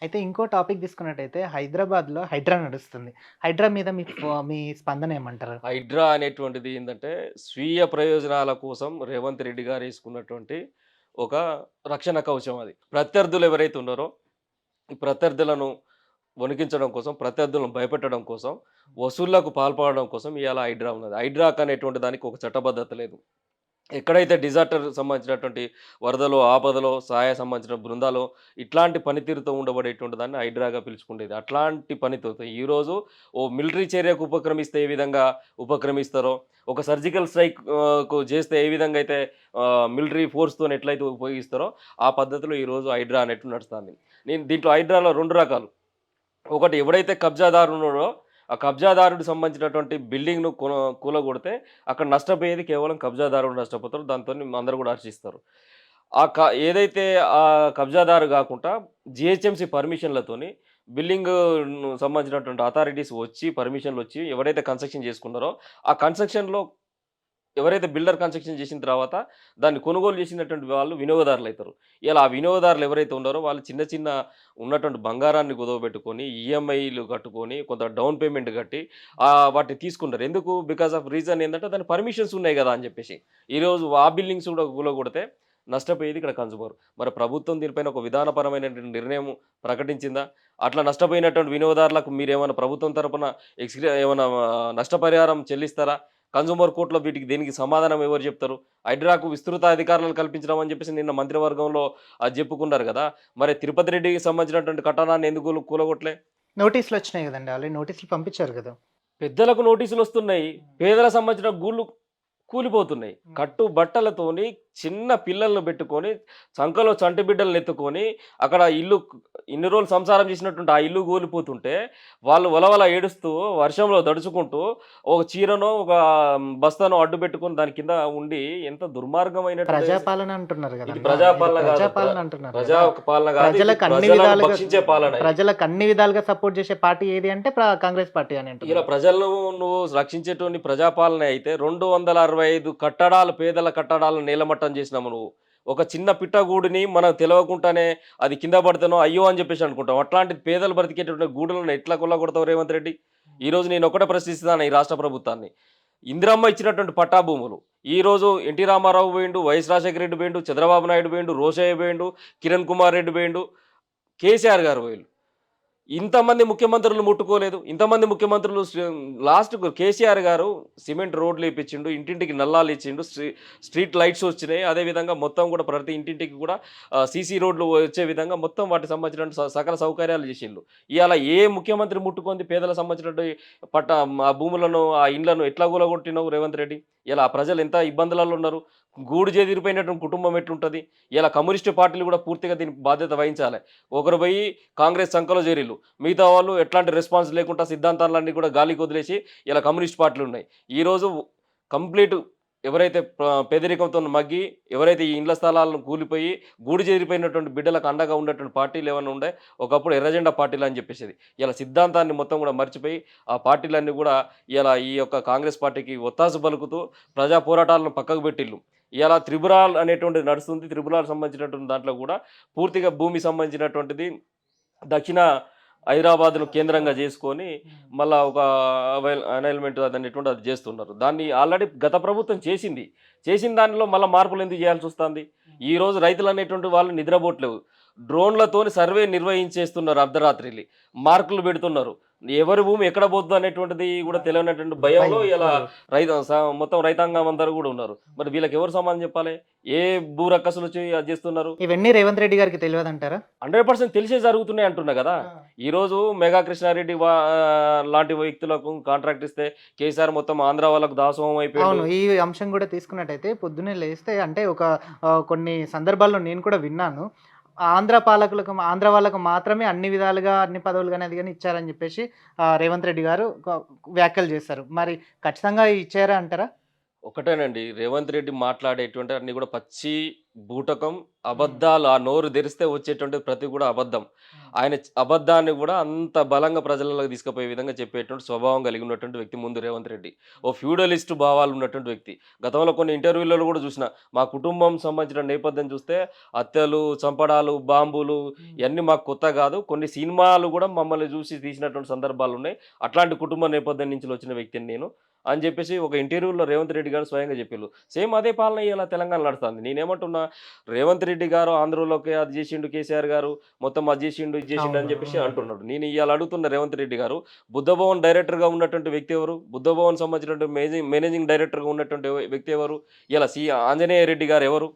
అయితే ఇంకో టాపిక్ తీసుకున్నట్టయితే హైదరాబాద్‌లో హైడ్రా నడుస్తుంది. హైడ్రా మీద మీ స్పందన ఏమంటారు? హైడ్రా అనేటువంటిది ఏందంటే స్వీయ ప్రయోజనాల కోసం రేవంత్ రెడ్డి గారు ఏసుకున్నటువంటి ఒక రక్షణ కవచం అది. ప్రత్యర్థులు ఎవరైతే ఉన్నారో ఈ ప్రత్యర్థులను వణికించడం కోసం, ప్రత్యర్థులను భయపెట్టడం కోసం, వసూళ్లకు పాల్పడడం కోసం ఇయాల హైడ్రా ఉన్నది. హైడ్రాక్ అనేటువంటి దానికి ఒక చట్టబద్ధత లేదు. ఎక్కడైతే డిజాస్టర్ సంబంధించినటువంటి వరదలో, ఆపదలో సహాయ సంబంధించిన బృందాలు ఇట్లాంటి పనితీరుతో ఉండబడేటువంటి దాన్ని హైడ్రాగా పిలుచుకుండేది. అట్లాంటి పనితీరుతో ఈరోజు ఓ మిలిటరీ చర్యకు ఉపక్రమిస్తే ఏ విధంగా ఉపక్రమిస్తారో, ఒక సర్జికల్ స్ట్రైక్ చేస్తే ఏ విధంగా అయితే మిలిటరీ ఫోర్స్‌తోని ఎట్లయితే ఉపయోగిస్తారో ఆ పద్ధతిలో ఈరోజు హైడ్రా అనేటివి నడుస్తుంది. దీంట్లో హైడ్రాలో 2 రకాలు. ఒకటి ఎవడైతే కబ్జాదారు ఉన్నాడో ఆ కబ్జాదారుడికి సంబంధించినటువంటి బిల్డింగ్‌ను కూలగొడితే అక్కడ నష్టపోయేది కేవలం కబ్జాదారుడు నష్టపోతారు. దాంతోని అందరూ కూడా హర్షిస్తారు. ఏదైతే ఆ కబ్జాదారు కాకుండా జీహెచ్ఎంసీ పర్మిషన్‌లతోని బిల్డింగ్‌ను సంబంధించినటువంటి అథారిటీస్ వచ్చి పర్మిషన్‌లొచ్చి ఎవరైతే కన్‌స్ట్రక్షన్ చేసుకున్నారో ఆ కన్‌స్ట్రక్షన్‌లో ఎవరైతే బిల్డర్ కన్‌స్ట్రక్షన్ చేసిన తర్వాత దాన్ని కొనుగోలు చేసినటువంటి వాళ్ళు వినియోగదారులైతారు. ఇలా ఆ వినియోగదారులు ఎవరైతే ఉన్నారో వాళ్ళు చిన్న చిన్న ఉన్నటువంటి బంగారాన్ని కుదవబెట్టుకొని, ఈఎంఐలు కట్టుకొని, కొంత డౌన్ పేమెంట్ కట్టి వాటిని తీసుకున్నారు. ఎందుకు? బికాస్ ఆఫ్ రీజన్ ఏందంటే దాని పర్మిషన్స్ ఉన్నాయి కదా అని చెప్పేసి. ఈరోజు ఆ బిల్డింగ్స్ కూడా కూలగొడితే నష్టపోయేది ఇక్కడ కన్జ్యూమర్. మరి ప్రభుత్వం దీనిపైన ఒక విధానపరమైనటువంటి నిర్ణయం ప్రకటించిందా? అట్లా నష్టపోయినటువంటి వినియోగదారులకు మీరేమైనా ప్రభుత్వం తరపున ఏమైనా నష్టపరిహారం చెల్లిస్తారా? కన్జ్యూమర్ కోర్ట్‌లో దేనికి సమాధానం ఎవరు చెప్తారు? హైడ్రాకు విస్తృత అధికారాలు కల్పించడం అని చెప్పేసి నిన్న మంత్రివర్గంలో చెప్పుకున్నారు కదా! మరి తిరుపతి రెడ్డికి సంబంధించినటువంటి కట్టడాన్ని ఎందుకు కూలగొట్టలే? నోటీసులొచ్చినాయి గదండీ! ఆల్రెడీ నోటీసులు పంపించారు గదా! పెద్దలకు నోటీసులొస్తున్నాయి. పేదలకు సంబంధించిన గూళ్ళు కూలిపోతున్నాయి. కట్టు బట్టలతోని చిన్న పిల్లలను పెట్టుకొని చంకలో చంటి బిడ్డలను ఎత్తుకొని అక్కడ ఇన్ని రోజులు సంసారం చేసినటువంటి ఆ ఇల్లు కూలిపోతుంటే వాళ్ళు వలవల ఏడుస్తూ వర్షంలో దడుచుకుంటూ ఒక చీరనో ఒక బస్తానో అడ్డు పెట్టుకొని దాని కింద ఉండి ఎంత దుర్మార్గమైన ప్రజాపాలన అంటున్నారు కదా, ఇది ప్రజాపాలన కాదు, ప్రజాపాలన అంటున్నారు కదా. ప్రజాపాలన కాదు, ఇది ప్రజలకు అన్ని ప్రజలను విధాలుగా భక్షించే పాలన ఇది. ప్రజలకు అన్ని విధాలుగా సపోర్ట్ చేసే పార్టీ ఏది అంటే కాంగ్రెస్ పార్టీ అని ఇలా అంటున్నారు. ప్రజలను నువ్వు రక్షించేటువంటి ప్రజాపాలన అయితే 265 కట్టడాలు, పేదల కట్టడాలను నేలమట్టం చేసినాము నువ్వు. ఒక చిన్న పిట్టగూడిని మనకు తెలియకుండానే అది కింద పడితేనో అయ్యో అని చెప్పేసి అనుకుంటాం. అట్లాంటి పేదలు బ్రతికేటటువంటి గూడులను ఎట్లా కొల్లగొడతావు రేవంత్ రెడ్డి? ఈరోజు నేను ఒకటే ప్రశ్నిస్తున్నాను ఈ రాష్ట్ర ప్రభుత్వాన్ని. ఇందిరమ్మ ఇచ్చినటువంటి పట్టా భూములు ఈరోజు ఎన్టీ రామారావు పోయిండు, వైఎస్ రాజశేఖర రెడ్డి పోయిండు, చంద్రబాబు నాయుడు పోయిండు, రోషయ్య పోయిండు, కిరణ్ కుమార్ రెడ్డి పోయిండు, కేసీఆర్ గారు పోయిండు. ఇంతమంది ముఖ్యమంత్రులు ముట్టుకోలేదు. ఇంతమంది ముఖ్యమంత్రులు లాస్ట్‌కు కేసీఆర్ గారు సిమెంట్ రోడ్లు ఏపిచ్చిండు, ఇంటింటికి నల్లాలు ఇచ్చిండు, స్ట్రీట్ లైట్స్ వచ్చినాయి. అదేవిధంగా మొత్తం కూడా ప్రతి ఇంటింటికి కూడా సీసీ రోడ్లు వచ్చే విధంగా మొత్తం వాటికి సంబంధించిన సకల సౌకర్యాలు చేసిండు. ఇవాళ ఏ ముఖ్యమంత్రి ముట్టుకుంది పేదలకు సంబంధించినటువంటి ఆ భూములను, ఆ ఇండ్లను ఎట్లా కూలగొట్టినావు రేవంత్ రెడ్డి? ఇలా ప్రజలు ఎంత ఇబ్బందులలో ఉన్నారు. గూడు చెదిరిపోయినటువంటి కుటుంబం ఎట్లుంటుంది? ఇలా కమ్యూనిస్టు పార్టీలు కూడా పూర్తిగా దీనికి బాధ్యత వహించాలి. ఒకరు పోయి కాంగ్రెస్ సంఖలో చేరిళ్ళు, మిగతా వాళ్ళు ఎట్లాంటి రెస్పాన్స్ లేకుండా సిద్ధాంతాలన్నీ కూడా గాలికి వదిలేసి ఇలా కమ్యూనిస్ట్ పార్టీలు ఉన్నాయి. ఈరోజు కంప్లీట్ ఎవరైతే పేదరికంతో మగ్గి, ఎవరైతే ఈ ఇండ్ల స్థలాలను కూలిపోయి గూడు చెదిరిపోయినటువంటి బిడ్డలకు అండగా ఉన్నటువంటి పార్టీలు ఏమైనా ఉండే ఒకప్పుడు ఎర్రజెండా పార్టీలు అని చెప్పేసి ఇలా సిద్ధాంతాన్ని మొత్తం కూడా మర్చిపోయి ఆ పార్టీలన్నీ కూడా ఇలా ఈ యొక్క కాంగ్రెస్ పార్టీకి ఒత్తాసు పలుకుతూ ప్రజా పోరాటాలను పక్కకు పెట్టిళ్ళు. ఇలా త్రిపురాల్ అనేటువంటిది నడుస్తుంది. త్రిపురాలకు సంబంధించినటువంటి దాంట్లో కూడా పూర్తిగా భూమి సంబంధించినటువంటిది దక్షిణ హైదరాబాద్ను కేంద్రంగా చేసుకొని మళ్ళా ఒక అనైల్మెంట్ అనేటువంటి అది చేస్తున్నారు. దాన్ని ఆల్రెడీ గత ప్రభుత్వం చేసిన దానిలో మళ్ళీ మార్పులు ఎందుకు చేయాల్సి వస్తుంది? ఈరోజు రైతులు అనేటువంటి వాళ్ళు నిద్రపోవట్లేవు. డ్రోన్లతోని సర్వే నిర్వహించేస్తున్నారు, అర్ధరాత్రి మార్కులు పెడుతున్నారు. ఎవరి భూమి ఎక్కడ పోద్దు అనేటువంటిది కూడా తెలియనటువంటి భయంలో ఇలా మొత్తం రైతాంగం అందరూ కూడా ఉన్నారు. మరి వీళ్ళకి ఎవరు సమాధానం చెప్పాలి? ఏ భూ రక్కసులు వచ్చి అది చేస్తున్నారు? ఇవన్నీ రేవంత్ రెడ్డి గారికి తెలియదు అంటారా? 100% తెలిసే జరుగుతున్నాయి అంటున్నా కదా. ఈరోజు మెగా కృష్ణారెడ్డి లాంటి వ్యక్తులకు కాంట్రాక్ట్ ఇస్తే కేసీఆర్ మొత్తం ఆంధ్ర వాళ్ళకు దాసోహం అయిపోయింది. అవును, ఈ అంశం కూడా తీసుకున్నట్టయితే పొద్దున్నే లేస్తే అంటే ఒక కొన్ని సందర్భాల్లో నేను కూడా విన్నాను, ఆంధ్ర వాళ్ళకు మాత్రమే అన్ని విధాలుగా అన్ని పదవులు కానీ అది కానీ ఇచ్చారని చెప్పేసి రేవంత్ రెడ్డి గారు వ్యాఖ్యలు చేశారు. మరి ఖచ్చితంగా ఇచ్చారా అంటారా? ఒకటేనండి, రేవంత్ రెడ్డి మాట్లాడేటువంటి అన్ని కూడా పచ్చి బూటకం, అబద్ధాలు. ఆ నోరు తెరిస్తే వచ్చేటువంటి ప్రతి కూడా అబద్ధం. ఆయన అబద్ధాన్ని కూడా అంత బలంగా ప్రజలకు తీసుకుపోయే విధంగా చెప్పేటువంటి స్వభావం కలిగి ఉన్నటువంటి వ్యక్తి ముందు రేవంత్ రెడ్డి. ఓ ఫ్యూడలిస్ట్ భావాలు ఉన్నటువంటి వ్యక్తి. గతంలో కొన్ని ఇంటర్వ్యూలలో కూడా చూసిన, మా కుటుంబం సంబంధించిన నేపథ్యం చూస్తే హత్యలు, చంపడాలు, బాంబులు ఇవన్నీ మాకు కొత్త కాదు. కొన్ని సినిమాలు కూడా మమ్మల్ని చూసి తీసినటువంటి సందర్భాలు ఉన్నాయి. అట్లాంటి కుటుంబ నేపథ్యం నుంచి వచ్చిన వ్యక్తిని నేను అని చెప్పేసి ఒక ఇంటర్వ్యూలో రేవంత్ రెడ్డి గారు స్వయంగా చెప్పారు. సేమ్ అదే పాలన ఇలా తెలంగాణ నడుస్తుంది. నేనేమంటున్నా, రేవంత్ రెడ్డి గారు ఆంధ్రలోకి అది చేసిండు, కేసీఆర్ గారు మొత్తం అది చేసిండు, ఇది చేసిండు అని చెప్పేసి అంటున్నాడు. నేను ఇవాళ అడుగుతున్న రేవంత్ రెడ్డి గారు, బుద్ధభవన్ డైరెక్టర్గా ఉన్నటువంటి వ్యక్తి ఎవరు? బుద్ధభవన్ సంబంధించినటువంటి మేనేజింగ్ డైరెక్టర్గా ఉన్నటువంటి వ్యక్తి ఎవరు? ఇలా ఆంజనేయ రెడ్డి గారు ఎవరు?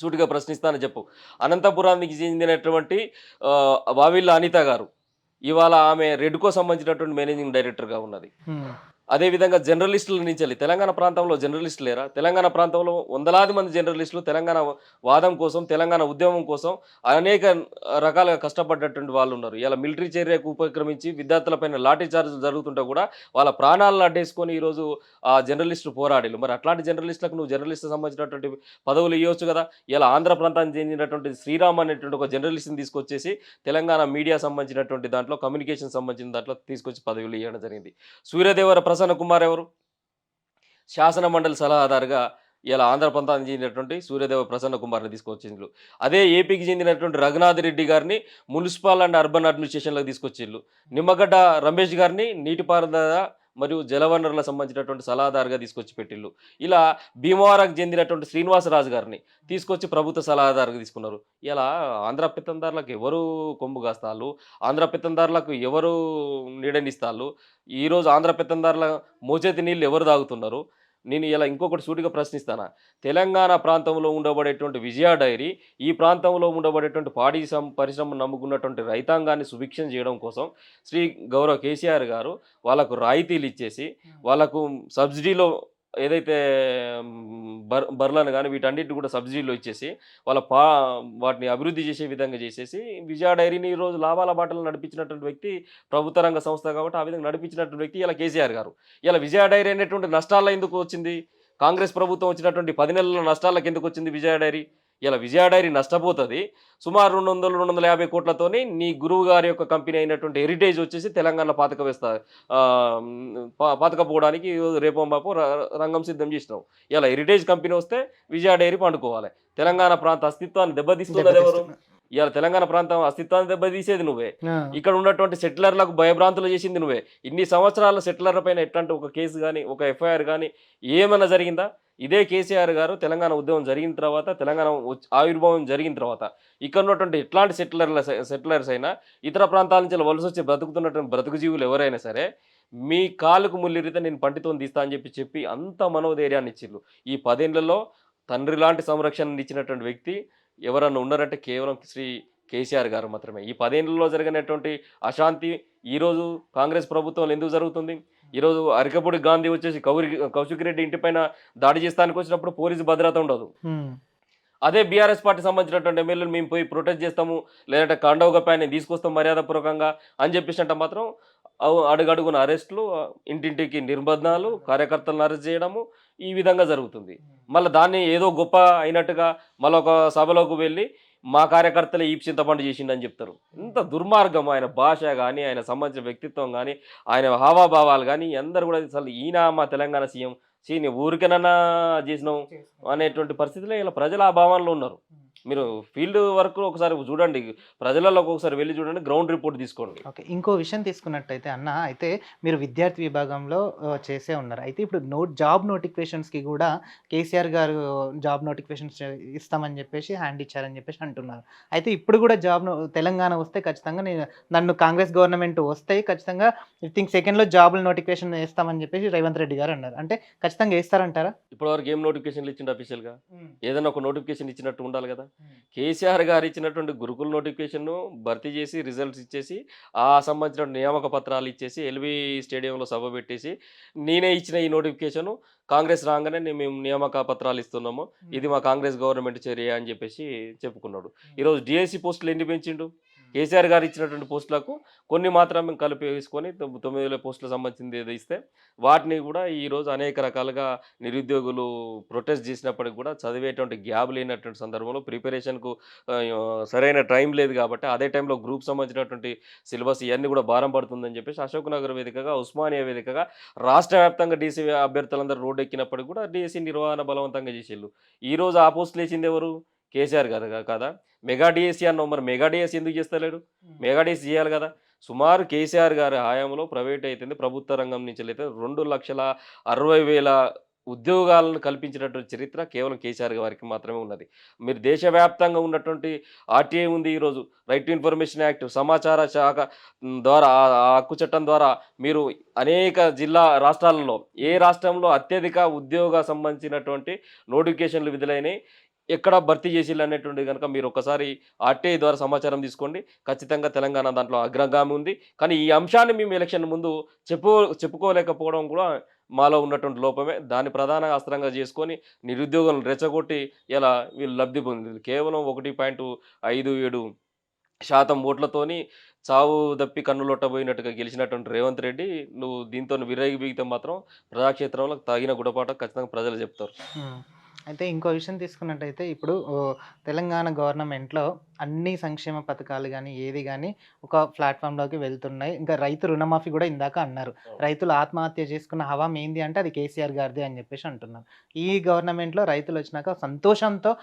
సూటిగా ప్రశ్నిస్తానని చెప్పు. అనంతపురానికి చెందినటువంటి వావిళ్ళ అనిత గారు ఇవాళ ఆమె రెడ్కో సంబంధించినటువంటి మేనేజింగ్ డైరెక్టర్గా ఉన్నది. అదేవిధంగా జర్నలిస్టుల నుంచి తెలంగాణ ప్రాంతంలో జర్నలిస్టులు లేరా? తెలంగాణ ప్రాంతంలో వందలాది మంది జర్నలిస్టులు తెలంగాణ వాదం కోసం, తెలంగాణ ఉద్యమం కోసం అనేక రకాలుగా కష్టపడ్డటువంటి వాళ్ళు ఉన్నారు. ఇలా మిలిటరీ చర్యకు ఉపక్రమించి విద్యార్థులపైన లాఠీ చార్జీలు జరుగుతుంటే కూడా వాళ్ళ ప్రాణాలను అడ్డేసుకొని ఈరోజు ఆ జర్నలిస్టులు పోరాడారు. మరి అట్లాంటి జర్నలిస్టులకు నువ్వు జర్నలిస్టు సంబంధించినటువంటి పదవులు ఇవ్వచ్చు కదా. ఇలా ఆంధ్ర ప్రాంతానికి చెందినటువంటి శ్రీరామ్ అనేటువంటి ఒక జర్నలిస్ట్ని తీసుకొచ్చేసి తెలంగాణ మీడియా సంబంధించినటువంటి దాంట్లో, కమ్యూనికేషన్ సంబంధించిన దాంట్లో తీసుకొచ్చి పదవులు ఇవ్వడం జరిగింది. సూర్యదేవర ప్రసన్న కుమార్ ఎవరు? శాసన మండలి సలహాదారుగా ఇలా ఆంధ్ర ప్రాంతానికి చెందినటువంటి సూర్యదేవ ప్రసన్న కుమార్ని తీసుకొచ్చిండ్రు. అదే ఏపీకి చెందినటువంటి రఘునాథ్ రెడ్డి గారిని మున్సిపల్ అండ్ అర్బన్ అడ్మినిస్ట్రేషన్లోకి తీసుకొచ్చిండ్రు. నిమ్మగడ్డ రమేష్ గారిని నీటిపారుదల మరియు జలవనరులకు సంబంధించినటువంటి సలహాదారుగా తీసుకొచ్చి పెట్టిళ్ళు. ఇలా భీమవరంకి చెందినటువంటి శ్రీనివాసరాజు గారిని తీసుకొచ్చి ప్రభుత్వ సలహాదారుగా తీసుకున్నారు. ఇలా ఆంధ్ర పెత్తందారులకు ఎవరు కొమ్ము కాస్తాళ్ళు? ఆంధ్ర పెత్తందారులకు ఎవరు నీడనిస్తాళ్ళు? ఈరోజు ఆంధ్ర పెత్తందారుల మోచేతి నీళ్ళు ఎవరు తాగుతున్నారు? నేను ఇలా ఇంకొకటి సూటిగా ప్రశ్నిస్తాను. తెలంగాణ ప్రాంతంలో ఉండబడేటువంటి విజయ డైరీ ఈ ప్రాంతంలో ఉండబడేటువంటి పాడి పరిశ్రమను నమ్ముకున్నటువంటి రైతాంగాన్ని సుభిక్షం చేయడం కోసం శ్రీ గౌరవ కేసీఆర్ గారు వాళ్ళకు రాయితీలు ఇచ్చేసి వాళ్ళకు సబ్సిడీలో ఏదైతే బర్రెలను గానీ వీటన్నిటిని కూడా సబ్సిడీలో ఇచ్చేసి వాళ్ళ వాటిని అభివృద్ధి చేసే విధంగా చేసేసి విజయ డైరీని ఈరోజు లాభాల బాటలో నడిపించినటువంటి వ్యక్తి ప్రభుత్వ రంగ సంస్థ కాబట్టి ఆ విధంగా నడిపించినటువంటి వ్యక్తి ఇలా కేసీఆర్ గారు. ఇలా విజయ డైరీ అనేటువంటి నష్టాల్లో ఎందుకు వచ్చింది? కాంగ్రెస్ ప్రభుత్వం వచ్చినటువంటి 10 నెలల నష్టాలకు ఎందుకు వచ్చింది విజయ డైరీ? ఇలా విజయ డైరీ నష్టపోతది. సుమారు 200, 250 కోట్లతోని నీ గురువు గారి యొక్క కంపెనీ అయినటువంటి హెరిటేజ్ వచ్చేసి తెలంగాణలో పాతక వేస్తా పాతకపోవడానికి రేపో మాపో రంగం సిద్ధం చేసినావు. ఇలా హెరిటేజ్ కంపెనీ వస్తే విజయ డైరీ పండుకోవాలి. తెలంగాణ ప్రాంత అస్తిత్వాన్ని దెబ్బతీస్తున్నది ఎవరు? దెబ్బతీస్తున్నా. ఇవాళ తెలంగాణ ప్రాంతం అస్తిత్వాన్ని దెబ్బతీసేది నువ్వే. ఆ, ఇక్కడ ఉన్నటువంటి సెటిలర్లకు భయభ్రాంతులు చేసింది నువ్వే. ఇన్ని సంవత్సరాల సెటిలర్ల పైన ఎట్లాంటి ఒక కేసు కానీ ఒక ఎఫ్ఐఆర్ కానీ ఏమైనా జరిగిందా? ఇదే కేసీఆర్ గారు తెలంగాణ ఉద్యమం జరిగిన తర్వాత తెలంగాణ ఆవిర్భావం జరిగిన తర్వాత ఇక్కడ ఉన్నటువంటి ఎట్లాంటి సెటిలర్స్ అయినా ఇతర ప్రాంతాల నుంచి వలస వచ్చి బ్రతుకుతున్నటువంటి బ్రతుకు జీవులు ఎవరైనా సరే మీ కాలుకు ముల్లిరితే నేను పంటితో తీస్తా అని చెప్పి అంత మనోధైర్యాన్ని ఇచ్చిర్రు. ఈ 10 ఏళ్లలో తండ్రి లాంటి సంరక్షణ ఇచ్చినటువంటి వ్యక్తి ఎవరన్నా ఉన్నారంటే కేవలం శ్రీ కేసీఆర్ గారు మాత్రమే. ఈ 10 ఏళ్లలో జరిగినటువంటి అశాంతి ఈరోజు కాంగ్రెస్ ప్రభుత్వంలో ఎందుకు జరుగుతుంది? ఈరోజు అరికపూడి గాంధీ వచ్చేసి కౌశిక్ రెడ్డి ఇంటిపైన దాడి చేస్తానికి వచ్చినప్పుడు పోలీసు భద్రత ఉండదు. ఉమ్, అదే బీఆర్ఎస్ పార్టీ సంబంధించినటువంటి ఎమ్మెల్యేలు మేము పోయి ప్రొటెస్ట్ చేస్తాము, లేదంటే కండవ పైన తీసుకొస్తాం మర్యాదపూర్వకంగా అని చెప్పేసి మాత్రం అడుగడుగున అరెస్టులు, ఇంటింటికి నిర్బంధాలు, కార్యకర్తలను అరెస్ట్ చేయడము ఈ విధంగా జరుగుతుంది. మళ్ళీ దాన్ని ఏదో గొప్ప అయినట్టుగా మళ్ళీ ఒక సభలోకి వెళ్ళి మా కార్యకర్తలే ఈ చింతపండు చేసిండని చెప్తారు. ఇంత దుర్మార్గం ఆయన భాష కానీ ఆయన సంబంధించిన వ్యక్తిత్వం కానీ ఆయన హావాభావాలు కానీ అందరూ కూడా అసలు ఈయన మా తెలంగాణ సీఎం సీని ఊరికేనన్నా చేసినాం అనేటువంటి పరిస్థితిలో ఇలా ప్రజలు ఆ భావనలో ఉన్నారు. మీరు ఫీల్డ్ వర్క్ ఒకసారి చూడండి, ప్రజలలోకి ఒకసారి వెళ్ళి చూడండి, గ్రౌండ్ రిపోర్ట్ తీసుకోండి. ఓకే, ఇంకో విషయం తీసుకున్నట్టయితే అన్న, అయితే మీరు విద్యార్థి విభాగంలో చేసే ఉన్నారు. అయితే ఇప్పుడు జాబ్ నోటిఫికేషన్స్కి కూడా కేసీఆర్ గారు జాబ్ నోటిఫికేషన్స్ ఇస్తామని చెప్పేసి హ్యాండ్ ఇచ్చారని చెప్పేసి అంటున్నారు. అయితే ఇప్పుడు కూడా తెలంగాణ వస్తే ఖచ్చితంగా నన్ను కాంగ్రెస్ గవర్నమెంట్ వస్తే ఖచ్చితంగా ఐ థింక్ సెకండ్లో జాబుల నోటిఫికేషన్ వేస్తామని చెప్పేసి రేవంత్ రెడ్డి గారు అన్నారు. అంటే ఖచ్చితంగా వేస్తారంటారా? ఇప్పటివరకు ఏం నోటిఫికేషన్లు ఇచ్చిండు అఫీషియల్గా? ఏదైనా ఒక నోటిఫికేషన్ ఇచ్చినట్టు ఉండాలి కదా. కేసీఆర్ గారు ఇచ్చినటువంటి గురుకుల నోటిఫికేషన్ భర్తీ చేసి రిజల్ట్స్ ఇచ్చేసి ఆ సంబంధించిన నియామక పత్రాలు ఇచ్చేసి ఎల్బీ స్టేడియంలో సభ పెట్టేసి నేనే ఇచ్చిన ఈ నోటిఫికేషను కాంగ్రెస్ రాగానే మేము నియామక పత్రాలు ఇస్తున్నాము, ఇది మా కాంగ్రెస్ గవర్నమెంట్ చర్య అని చెప్పేసి చెప్పుకున్నాడు. ఈరోజు డిఎస్సి పోస్టులు ఎన్ని పెంచిండు? కేసీఆర్ గారు ఇచ్చినటువంటి పోస్టులకు కొన్ని మాత్రం కలిపి వేసుకొని 9,000 పోస్టులకు సంబంధించింది ఏదో ఇస్తే వాటిని కూడా ఈరోజు అనేక రకాలుగా నిరుద్యోగులు ప్రొటెస్ట్ చేసినప్పటికి కూడా చదివేటువంటి గ్యాప్ లేనటువంటి సందర్భంలో ప్రిపరేషన్కు సరైన టైం లేదు కాబట్టి అదే టైంలో గ్రూప్ సంబంధించినటువంటి సిలబస్ ఇవన్నీ కూడా భారం పడుతుందని చెప్పేసి అశోక్ నగర్ వేదికగా ఉస్మానియా వేదికగా రాష్ట్ర వ్యాప్తంగా డీసీ అభ్యర్థులందరూ రోడ్డు ఎక్కినప్పటికి కూడా డీఎస్సీ నిర్వహణ బలవంతంగా చేసేళ్ళు. ఈరోజు ఆ పోస్టులు వేసింది ఎవరు? కేసీఆర్ గారు కదా. మెగా డిఎస్సీ అన్నావు, మరి మెగా డిఎస్సీ ఎందుకు చేస్తలేడు? మెగా డిఎస్సీ చేయాలి కదా. సుమారు కేసీఆర్ గారి హయాంలో ప్రైవేట్ అయితే ప్రభుత్వ రంగం నుంచి అయితే 2,60,000 ఉద్యోగాలను కల్పించినటువంటి చరిత్ర కేవలం కేసీఆర్ గారికి మాత్రమే ఉన్నది. మీరు దేశవ్యాప్తంగా ఉన్నటువంటి ఆర్టీఐ ఉంది. ఈరోజు రైట్ టు ఇన్ఫర్మేషన్ యాక్ట్ సమాచార శాఖ ద్వారా ఆ హక్కు చట్టం ద్వారా మీరు అనేక రాష్ట్రాలలో ఏ రాష్ట్రంలో అత్యధిక ఉద్యోగ సంబంధించినటువంటి నోటిఫికేషన్లు విడుదలైనవి, ఎక్కడ భర్తీ చేసిల్లు అనేటువంటిది కనుక మీరు ఒకసారి ఆర్టీఐ ద్వారా సమాచారం తీసుకోండి. ఖచ్చితంగా తెలంగాణ దాంట్లో అగ్రగామి ఉంది. కానీ ఈ అంశాన్ని మేము ఎలక్షన్ ముందు చెప్పుకోలేకపోవడం కూడా మాలో ఉన్నటువంటి లోపమే. దాన్ని ప్రధాన అస్త్రంగా చేసుకొని నిరుద్యోగులను రెచ్చగొట్టి ఇలా వీళ్ళు లబ్ధి పొందింది. కేవలం 1.57% ఓట్లతోని చావు దప్పి కన్నులొట్టబోయినట్టుగా గెలిచినటువంటి రేవంత్ రెడ్డి నువ్వు దీంతో విరగి బిగితే మాత్రం ప్రజాక్షేత్రంలో తగిన గుణపాఠం ఖచ్చితంగా ప్రజలు చెప్తారు. అయితే ఇంకో విషయం తీసుకున్నట్టయితే ఇప్పుడు తెలంగాణ గవర్నమెంట్లో అన్ని సంక్షేమ పథకాలు కానీ ఏది కానీ ఒక ప్లాట్ఫామ్లోకి వెళ్తున్నాయి. ఇంకా రైతు రుణమాఫీ కూడా ఇందాక అన్నారు. రైతులు ఆత్మహత్య చేసుకున్న హవాం ఏంది అంటే అది కేసీఆర్ గారిది అని చెప్పేసి అంటున్నారు. ఈ గవర్నమెంట్లో రైతులు వచ్చినాక సంతోషంతో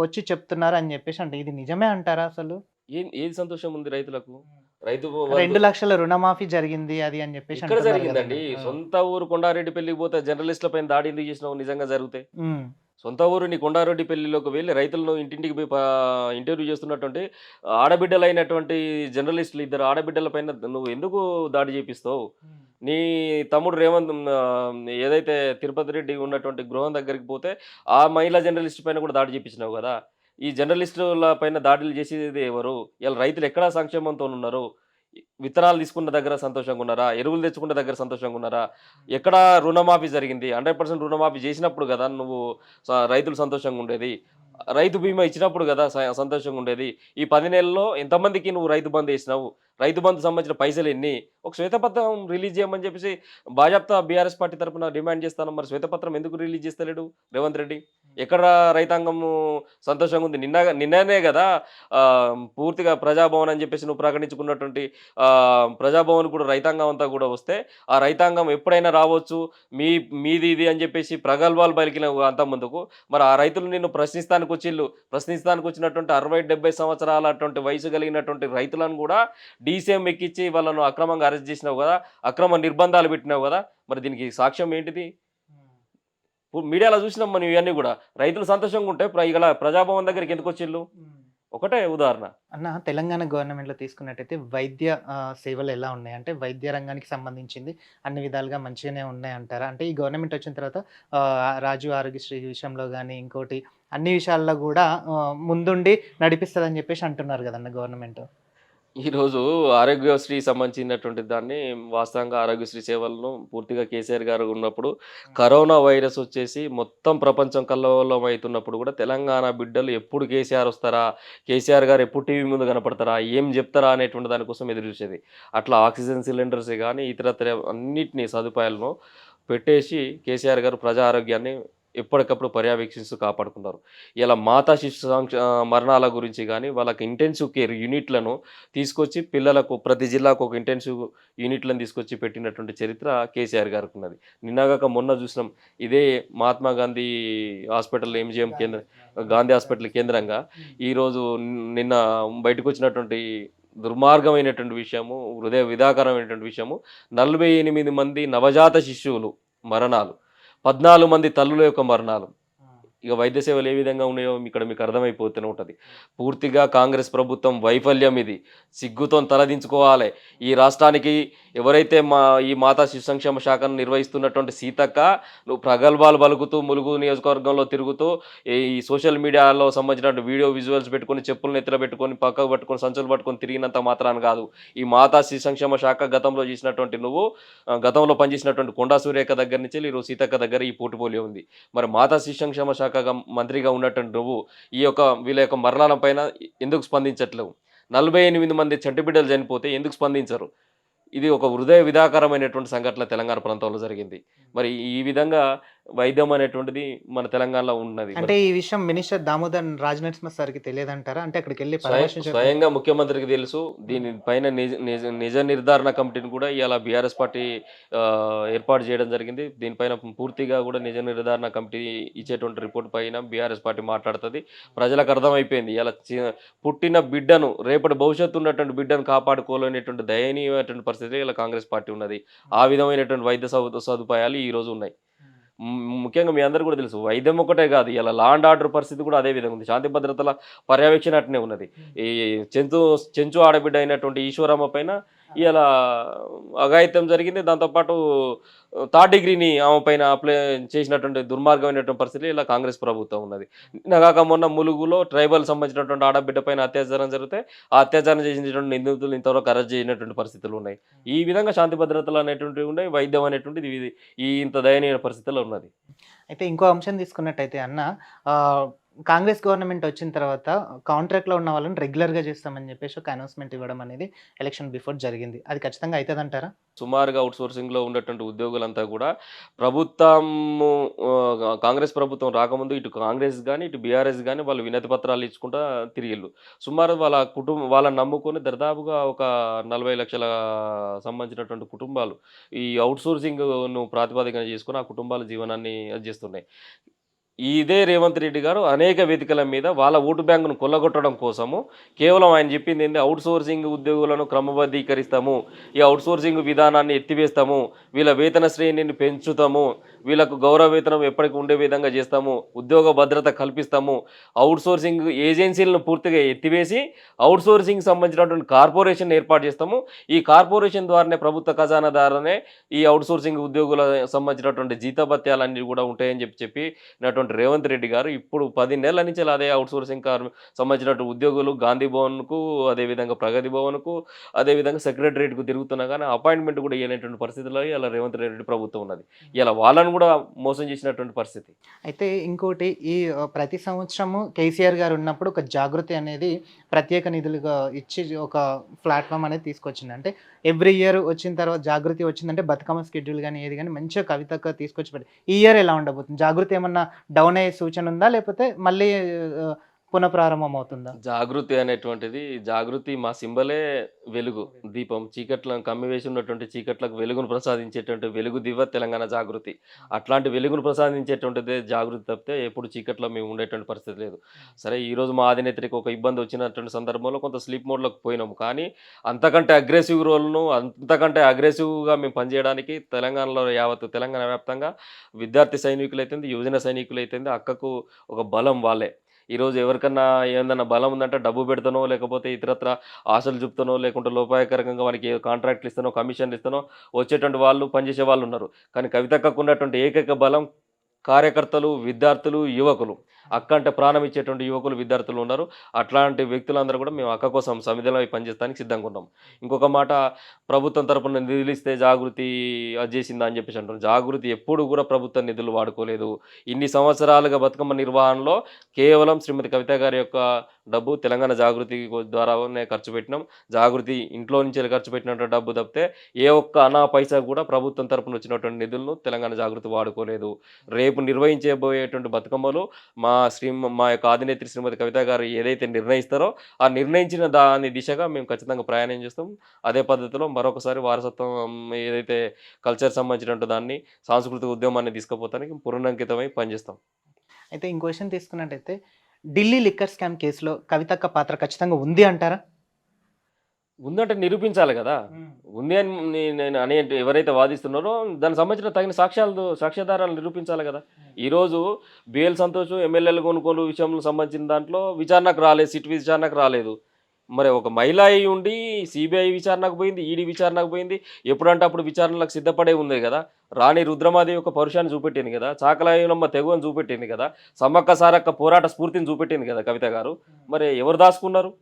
వచ్చి చెప్తున్నారు అని చెప్పేసి అంటే ఇది నిజమే అంటారా అసలు? ఏది సంతోషం ఉంది రైతులకు? రైతు 2 లక్షల రుణమాఫీ జరిగింది అది అని చెప్పేసి ఇక్కడ అంటున్నారు జరిగిందండి. కదండి. సొంత ఊరు కొండారెడ్డి పెళ్లికి పోతే జర్నలిస్టుల పైన దాడి ఎందుకు చేసినావు? నిజంగా జరిగితే ఉమ్, సొంత ఊరు నీ కొండారెడ్డి పెళ్లిలోకి వెళ్ళి రైతులను ఇంటింటికి పోయి ఇంటర్వ్యూ చేస్తున్నటువంటి ఆడబిడ్డలైనటువంటి జర్నలిస్టులు 2 ఆడబిడ్డల పైన నువ్వు ఎందుకు దాడి చేపిస్తావు? నీ తమ్ముడు రేవంత్ ఏదైతే తిరుపతి రెడ్డి ఉన్నటువంటి గృహం దగ్గరికి పోతే ఆ మహిళా జర్నలిస్ట్ పైన కూడా దాడి చేపించినావు కదా. ఈ జర్నలిస్టుల పైన దాడులు చేసేది ఎవరు? ఇలా రైతులు ఎక్కడ సంక్షేమంతో ఉన్నారు? విత్తనాలు తీసుకున్న దగ్గర సంతోషంగా ఉన్నారా? ఎరువులు తెచ్చుకున్న దగ్గర సంతోషంగా ఉన్నారా? ఎక్కడ రుణమాఫీ జరిగింది? 100% రుణమాఫీ చేసినప్పుడు గదా! నువ్వు రైతులు సంతోషంగా ఉండేది. రైతు బీమా ఇచ్చినప్పుడు గదా! సంతోషంగా ఉండేది. ఈ 10 నెలల్లో ఎంతమందికి నువ్వు రైతు బంధు ఏసినావు? రైతు బంధుకు సంబంధించిన పైసలెన్ని? ఒక శ్వేతపత్రం రిలీజ్ చేయమని చెప్పేసి బాజాప్తా బీఆర్ఎస్ పార్టీ తరపున డిమాండ్ చేస్తాను. మరి శ్వేతపత్రం ఎందుకు రిలీజ్ చేస్తలేడు రేవంత్ రెడ్డి? ఎక్కడ రైతాంగము సంతోషంగా ఉంది? నిన్ననే గదా! పూర్తిగా ప్రజాభవన్ అని చెప్పేసి నువ్వు ప్రకటించుకున్నటువంటి ప్రజాభవన్ కూడా రైతాంగం అంతా కూడా వస్తే, ఆ రైతాంగం ఎప్పుడైనా రావచ్చు. మీది ఇది అని చెప్పేసి ప్రగల్భాలు పలికిన అంతకుముందుకు మరి ఆ రైతులు నిన్ను ప్రశ్నిస్తానికి వచ్చినటువంటి 60-70 సంవత్సరాల అటువంటి వయసు కలిగినటువంటి రైతులను కూడా డీసీఎం ఎక్కించి వాళ్ళను అక్రమంగా అరెస్ట్ చేసినావు కదా, అక్రమ నిర్బంధాలు పెట్టినావు కదా, మరి దీనికి సాక్ష్యం ఏంటిది? మీడియాలో చూసినాం మనం ఇవన్నీ కూడా. రైతులు సంతోషంగా ఉంటే ఇలా ప్రజాభవన్ దగ్గరికి ఎందుకు వచ్చిళ్ళు? ఒకటే ఉదాహరణ. అన్న తెలంగాణ గవర్నమెంట్‌లో తీసుకున్నట్టయితే వైద్య సేవలు ఎలా ఉన్నాయి? అంటే వైద్య రంగానికి సంబంధించింది అన్ని విధాలుగా మంచిగానే ఉన్నాయంటారా? అంటే ఈ గవర్నమెంట్ వచ్చిన తర్వాత రాజీవ్ ఆరోగ్యశ్రీ విషయంలో గానీ, ఇంకోటి అన్ని విషయాల్లో గూడా ముందుండి నడిపిస్తదని జెప్పేసి అంటున్నారు గదన్న గవర్నమెంట్. ఈరోజు ఆరోగ్యశ్రీ సంబంధించినటువంటి దాన్ని వాస్తవంగా ఆరోగ్యశ్రీ సేవలను పూర్తిగా కేసీఆర్ గారు ఉన్నప్పుడు కరోనా వైరస్ వచ్చేసి మొత్తం ప్రపంచం కల్లోలం అవుతున్నప్పుడు కూడా తెలంగాణ బిడ్డలు ఎప్పుడు కేసీఆర్ వస్తారా, కేసీఆర్ గారు ఎప్పుడు టీవీ ముందు కనపడతారా, ఏం చెప్తారా అనేటువంటి దానికోసం ఎదురు చూసేది. అట్లా ఆక్సిజన్ సిలిండర్స్ కానీ ఇతరత్ర అన్నిటినీ సదుపాయాలను పెట్టేసి కేసీఆర్ గారు ప్రజా ఆరోగ్యాన్ని ఎప్పటికప్పుడు పర్యవేక్షిస్తూ కాపాడుకున్నారు. ఇలా మాతా శిశు మరణాల గురించి కానీ వాళ్ళకి ఇంటెన్సివ్ కేర్ యూనిట్లను తీసుకొచ్చి పిల్లలకు ప్రతి జిల్లాకు ఒక ఇంటెన్సివ్ యూనిట్లను తీసుకొచ్చి పెట్టినటువంటి చరిత్ర కేసీఆర్ గారికి ఉన్నది. నిన్నగాక మొన్న చూసినాం, ఇదే మహాత్మా గాంధీ హాస్పిటల్ ఎంజిఎం కేంద్ర గాంధీ హాస్పిటల్ కేంద్రంగా ఈరోజు నిన్న బయటకు వచ్చినటువంటి దుర్మార్గమైనటువంటి విషయము, హృదయ విదాకరమైనటువంటి విషయము, 48 మంది నవజాత శిశువులు మరణాలు, 14 మంది తల్లుల యొక్క మరణాలు. ఇక వైద్య సేవలు ఏ విధంగా ఉన్నాయో ఇక్కడ మీకు అర్థమైపోతూనే ఉంటుంది. పూర్తిగా కాంగ్రెస్ ప్రభుత్వం వైఫల్యం ఇది. సిగ్గుతో తలదించుకోవాలి. ఈ రాష్ట్రానికి ఎవరైతే ఈ మాతా శిశు సంక్షేమ శాఖను నిర్వహిస్తున్నటువంటి సీతక్క, నువ్వు ప్రగల్భాలు పలుకుతూ ములుగు నియోజకవర్గంలో తిరుగుతూ ఈ సోషల్ మీడియాలో సంబంధించిన వీడియో విజువల్స్ పెట్టుకొని, చెప్పులను ఎత్తులో పెట్టుకొని, పక్కకు పట్టుకొని, సంచులు పట్టుకొని తిరిగినంత మాత్రాన్ని కాదు. ఈ మాతా శిశు సంక్షేమ శాఖ గతంలో చేసినటువంటి గతంలో పనిచేసినటువంటి కొండా సూర్యక్క దగ్గర నుంచి ఈరోజు సీతక్క దగ్గర ఈ పోర్ట్ఫోలియో ఉంది. మరి మాతా శిశు సంక్షేమ శాఖ మంత్రిగా ఉన్నటువంటి నువ్వు వీళ్ళ యొక్క మరణాల పైన ఎందుకు స్పందించట్లేవు? 48 మంది చంటి బిడ్డలు చనిపోతే ఎందుకు స్పందించరు? ఇది ఒక హృదయ విదాకరమైనటువంటి సంఘటన తెలంగాణ ప్రాంతంలో జరిగింది. మరి ఈ విధంగా వైద్యం అనేటువంటిది మన తెలంగాణలో ఉన్నది. అంటే ఈ విషయం మినిస్టర్ దామోదర్ రాజనరసింహ సార్‌కి తెలియదంటారా? అంటే అక్కడికెళ్ళి స్వయంగా ముఖ్యమంత్రికి తెలుసు. దీనిపైన నిజ నిర్ధారణ కమిటీని కూడా ఇవాళ బీఆర్ఎస్ పార్టీ ఏర్పాటు చేయడం జరిగింది. దీనిపైన పూర్తిగా కూడా నిజ నిర్ధారణ కమిటీ ఇచ్చేటువంటి రిపోర్ట్ పైన బీఆర్ఎస్ పార్టీ మాట్లాడుతుంది. ప్రజలకు అర్థమైపోయింది ఇలా పుట్టిన బిడ్డను, రేపటి భవిష్యత్తు ఉన్నటువంటి బిడ్డను కాపాడుకోలేనటువంటి దయనీయమైనటువంటి పరిస్థితిలో ఇలా కాంగ్రెస్ పార్టీ ఉన్నది. ఆ విధమైనటువంటి వైద్య సదుపాయాలు ఈ రోజు ఉన్నాయి. ముఖ్యంగా మీ అందరూ కూడా తెలుసు, వైద్యం ఒకటే కాదు, ఇలా లా అండ్ ఆర్డర్ పరిస్థితి కూడా అదే విధంగా ఉంది. శాంతి భద్రతల పర్యవేక్షణ అట్నే ఉన్నది. ఈ చెంచు ఆడబిడ్డ అయినటువంటి ఈశ్వరమ్మ పైన ఇలా అఘాయిత్యం జరిగింది. దాంతోపాటు థర్డ్ డిగ్రీని ఆమె పైన అప్లై చేసినటువంటి దుర్మార్గమైనటువంటి పరిస్థితి ఇలా కాంగ్రెస్ ప్రభుత్వం ఉన్నది. నిన్నగాక మొన్న ములుగులో ట్రైబల్ సంబంధించినటువంటి ఆడబిడ్డ పైన అత్యాచారం జరిగితే ఆ అత్యాచారం చేసినటువంటి నిందితులు ఇంతవరకు అరెస్ట్ చేసినటువంటి పరిస్థితులు ఉన్నాయి. ఈ విధంగా శాంతి భద్రతలు అనేటువంటివి ఉన్నాయి. వైద్యం అనేటువంటిది ఇంత దయనీయ పరిస్థితుల్లో ఉన్నది. అయితే ఇంకో అంశం తీసుకున్నట్టయితే అన్న, కాంగ్రెస్ గవర్నమెంట్ వచ్చిన తర్వాత కాంట్రాక్ట్‌లో ఉన్న వాళ్ళని రెగ్యులర్‌గా చేస్తామని చెప్పేసి ఒక అనౌన్స్‌మెంట్ ఇవ్వడం అనేది ఎలక్షన్ బిఫోర్ జరిగింది. అది ఖచ్చితంగా అయితదంటారా? సుమారుగా అవుట్‌సోర్సింగ్‌లో ఉన్నటువంటి ఉద్యోగులంతా కూడా ప్రభుత్వము కాంగ్రెస్ ప్రభుత్వం రాకముందు ఇటు కాంగ్రెస్ గాని, ఇటు బీఆర్ఎస్ గాని వాళ్ళు వినతి పత్రాలు ఇచ్చుకుంటా తిరిగిళ్ళు. సుమారు వాళ్ళని నమ్ముకొని దాదాపుగా ఒక 40 లక్షల సంబంధించినటువంటి కుటుంబాలు ఈ అవుట్‌సోర్సింగ్‌ను ప్రాతిపదికన చేసుకొని ఆ కుటుంబాల జీవనాన్ని చేస్తున్నాయి. ఇదే రేవంత్ రెడ్డి గారు అనేక వేదికల మీద వాళ్ళ ఓటు బ్యాంకును కొల్లగొట్టడం కోసము కేవలం ఆయన చెప్పింది ఏంటి, అవుట్‌సోర్సింగ్ ఉద్యోగులను క్రమబద్ధీకరిస్తాము, ఈ అవుట్‌సోర్సింగ్ విధానాన్ని ఎత్తివేస్తాము, వీళ్ళ వేతన శ్రేణిని పెంచుతాము, వీళ్ళకు గౌరవ వేతనం ఎప్పటికి ఉండే విధంగా చేస్తాము, ఉద్యోగ భద్రత కల్పిస్తాము, అవుట్‌సోర్సింగ్ ఏజెన్సీలను పూర్తిగా ఎత్తివేసి అవుట్‌సోర్సింగ్‌కి సంబంధించినటువంటి కార్పొరేషన్ ఏర్పాటు చేస్తాము. ఈ కార్పొరేషన్ ద్వారానే ప్రభుత్వ ఖజానా ద్వారానే ఈ అవుట్‌సోర్సింగ్ ఉద్యోగుల సంబంధించినటువంటి జీతభత్యాలన్నీ కూడా ఉంటాయని చెప్పినటువంటి రేవంత్ రెడ్డి గారు ఇప్పుడు 10 నెలల నుంచి అదే అవుట్‌సోర్సింగ్ సంబంధించినటువంటి ఉద్యోగులు గాంధీ భవన్‌కు, అదేవిధంగా ప్రగతి భవన్‌కు, అదేవిధంగా సెక్రటరియట్‌కు తిరుగుతున్నా గానీ అపాయింట్‌మెంట్ కూడా ఇయ్యనటువంటి పరిస్థితిలో ఇయాల రేవంత్ రెడ్డి ప్రభుత్వం ఉన్నది. ఇలా వాళ్ళని కూడా మోసం చేసినటువంటి పరిస్థితి. అయితే ఇంకోటి ఈ ప్రతి సంవత్సరము కేసీఆర్ గారు ఉన్నప్పుడు ఒక జాగృతి అనేది ప్రత్యేక నిధులుగా ఇచ్చి ఒక ప్లాట్‌ఫార్మ్ అనేది తీసుకొచ్చింది. అంటే ఎవ్రీ ఇయర్ వచ్చిన తర్వాత జాగృతి వచ్చిందంటే బతుకమ్మ షెడ్యూల్ గాని, ఏది గాని మంచిగా కవితక్క తీసుకొచ్చి పెట్టి ఈ ఇయర్ ఎలా ఉండబోతుంది? జాగృతి ఏమన్నా డౌన్ అయ్యే సూచన ఉందా? లేకపోతే మళ్ళీ ఆహ్, పునఃప్రారంభం అవుతుందా? జాగృతి అనేటువంటిది జాగృతి మా సింబలే వెలుగు, దీపం. చీకట్లను కమ్మివేసి ఉన్నటువంటి చీకట్లకు వెలుగును ప్రసాదించేటువంటి వెలుగు దివ్వ తెలంగాణ జాగృతి. అట్లాంటి వెలుగును ప్రసాదించేటువంటిదే జాగృతి తప్పితే ఎప్పుడు చీకట్లో మేము ఉండేటువంటి పరిస్థితి లేదు. సరే ఈరోజు మా అధినేత్రికి ఒక ఇబ్బంది వచ్చినటువంటి సందర్భంలో కొంత స్లీప్ మోడ్‌లోకి పోయినాము. కానీ అంతకంటే అగ్రెసివ్ రోల్‌ను అంతకంటే అగ్రెసివ్‌గా మేము పనిచేయడానికి తెలంగాణలో యావత్తు తెలంగాణ వ్యాప్తంగా విద్యార్థి సైనికులైతేంది, యువజన సైనికులైతేంది అక్కకు ఒక బలం వాళ్ళే. ఈరోజు ఎవరికన్నా ఏందన్నా బలం ఉందంటే డబ్బు పెడతానో, లేకపోతే ఇతరత్రా ఆశలు చూపుతానో, లేకుంటే లోపాయకరంగా వానికి కాంట్రాక్ట్‌లు ఇస్తానో, కమిషన్‌లు ఇస్తానో వచ్చేటువంటి వాళ్ళు, పనిచేసే వాళ్ళున్నారు. కానీ కవితక్కకు ఉన్నటువంటి ఏకైక బలం కార్యకర్తలు, విద్యార్థులు, యువకులు. అక్క అంటే ప్రాణం ఇచ్చేటువంటి యువకులు, విద్యార్థులు ఉన్నారు. అట్లాంటి వ్యక్తులందరూ కూడా మేము అక్క కోసం సమిధలమై పనిచేయడానికి సిద్ధంగా ఉన్నాం. ఇంకొక మాట, ప్రభుత్వం తరపున నిధులిస్తే జాగృతి అది చేసిందా అని చెప్పేసి అంటున్నారు. జాగృతి ఎప్పుడు కూడా ప్రభుత్వ నిధులు వాడుకోలేదు. ఇన్ని సంవత్సరాలుగా బతుకమ్మ నిర్వహణలో కేవలం శ్రీమతి కవిత గారి యొక్క డబ్బు తెలంగాణ జాగృతి ద్వారానే ఖర్చు పెట్టినాం. జాగృతి ఇంట్లో నుంచెల్లి ఖర్చు పెట్టినటువంటి డబ్బు తప్పితే ఏ ఒక్క అనా పైసా కూడా ప్రభుత్వం తరపున వచ్చినటువంటి నిధులను తెలంగాణ జాగృతి వాడుకోలేదు. రేపు నిర్వహించబోయేటువంటి బతుకమ్మలు మా యొక్క అధినేత్రి శ్రీమతి కవిత గారు ఏదైతే నిర్ణయిస్తారో, ఆ నిర్ణయించిన దాని దిశగా మేము ఖచ్చితంగా ప్రయాణం చేస్తాం. అదే పద్ధతిలో మరొకసారి వారసత్వం ఏదైతే కల్చర్ సంబంధించినటువంటి దాన్ని, సాంస్కృతిక ఉద్యమాన్ని తీసుకుపోతానికి పునరంకితమై పనిచేస్తాం. అయితే ఇంకో విషయం తీసుకున్నట్టయితే ఢిల్లీ లిక్కర్ స్కామ్ కేసులో కవితక్క పాత్ర ఖచ్చితంగా ఉంది అంటారా? ఉందంటే నిరూపించాలి గదా! ఉంది అని నేను ఎవరైతే వాదిస్తున్నారో దానికి సంబంధించిన తగిన సాక్ష్యాధారాలు నిరూపించాలి గదా! ఈరోజు బిఎల్ సంతోష్ ఎమ్మెల్యేల కొనుగోలు విషయంలో సంబంధించిన దాంట్లో విచారణకు రాలేదు. సిట్ విచారణకు రాలేదు. మరి ఒక మహిళ అయి ఉండి సిబిఐ విచారణకు పోయింది, ఈడీ విచారణకు పోయింది. ఎప్పుడంటే అప్పుడు విచారణలకు సిద్ధపడే ఉంది గదా! రాణి రుద్రమాదేవి యొక్క పౌరుషాన్ని చూపెట్టింది గదా! చాకలాయనమ్మ తెగువని చూపెట్టింది గదా! సమ్మక్క సారక్క పోరాట స్ఫూర్తిని చూపెట్టింది గదా కవిత గారు. మరి ఎవరు దాసుకున్నారు?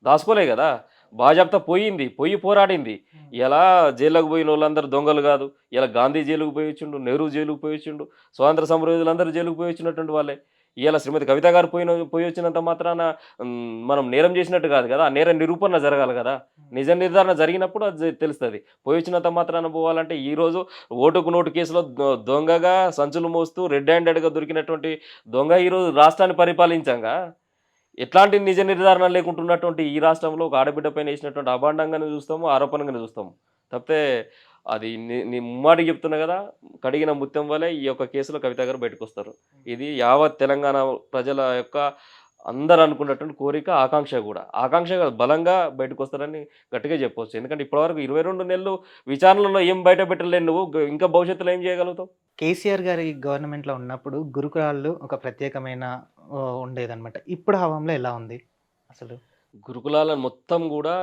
దాసుకోలే గదా! బాజాప్తా పోయింది. పోయి పోరాడింది. ఇలా జైల్లోకి పోయినోళ్ళందరూ దొంగలు గాదు. ఇలా గాంధీ జైలుకి పోయొచ్చిండు, నెహ్రూ జైలుకి పోయొచ్చిండు, స్వాతంత్ర సమరయోధులందరూ జైలుకి పోయొచ్చినటువంటి వాళ్ళే. ఇయాల శ్రీమతి కవిత గారు పోయొచ్చినంత మాత్రాన మనం నేరం చేసినట్టు కాదు గదా! ఆ నేర నిరూపణ జరగాలి గదా! నిజ నిర్ధారణ జరిగినప్పుడు అది తెలుస్తది. పోయొచ్చినంత మాత్రాన పోవాలంటే ఈరోజు ఓటుకు నోటు కేసులో దొంగగా సంచులు మోస్తూ రెడ్ హ్యాండెడ్‌గా దొరికినటువంటి దొంగ ఈరోజు రాష్ట్రాన్ని పరిపాలించంగా ఎట్లాంటి నిజ నిర్ధారణ లేకుంటున్నటువంటి ఈ రాష్ట్రంలో ఒక ఆడబిడ్డ పైన వేసినటువంటి అభాండంగానే చూస్తాము, ఆరోపణగానే చూస్తాము. తప్పితే అది ముమ్మాటికి చెప్తున్నా గదా! కడిగిన ముత్యం వలె ఈ యొక్క కేసులో కవిత గారు బయటకొస్తారు. ఇది యావత్ తెలంగాణ ప్రజల యొక్క అందరూ అనుకున్నటువంటి కోరిక, ఆకాంక్ష గూడా. ఆకాంక్ష కాదు, బలంగా బయటకొస్తారని గట్టిగా చెప్పొచ్చు. ఎందుకంటే ఇప్పటివరకు 22 నెలలు విచారణలో ఏం బయట పెట్టలేవు నువ్వు. ఇంకా భవిష్యత్తులో ఏం చేయగలుగుతావు? కేసీఆర్ గారి గవర్నమెంట్‌లో ఉన్నప్పుడు గురుకులాల్లో ఒక ప్రత్యేకమైన ఉండేదన్నమాట. ఇప్పుడు హవాంలో ఎలా ఉంది అసలు? గురుకులాలను మొత్తం గూడా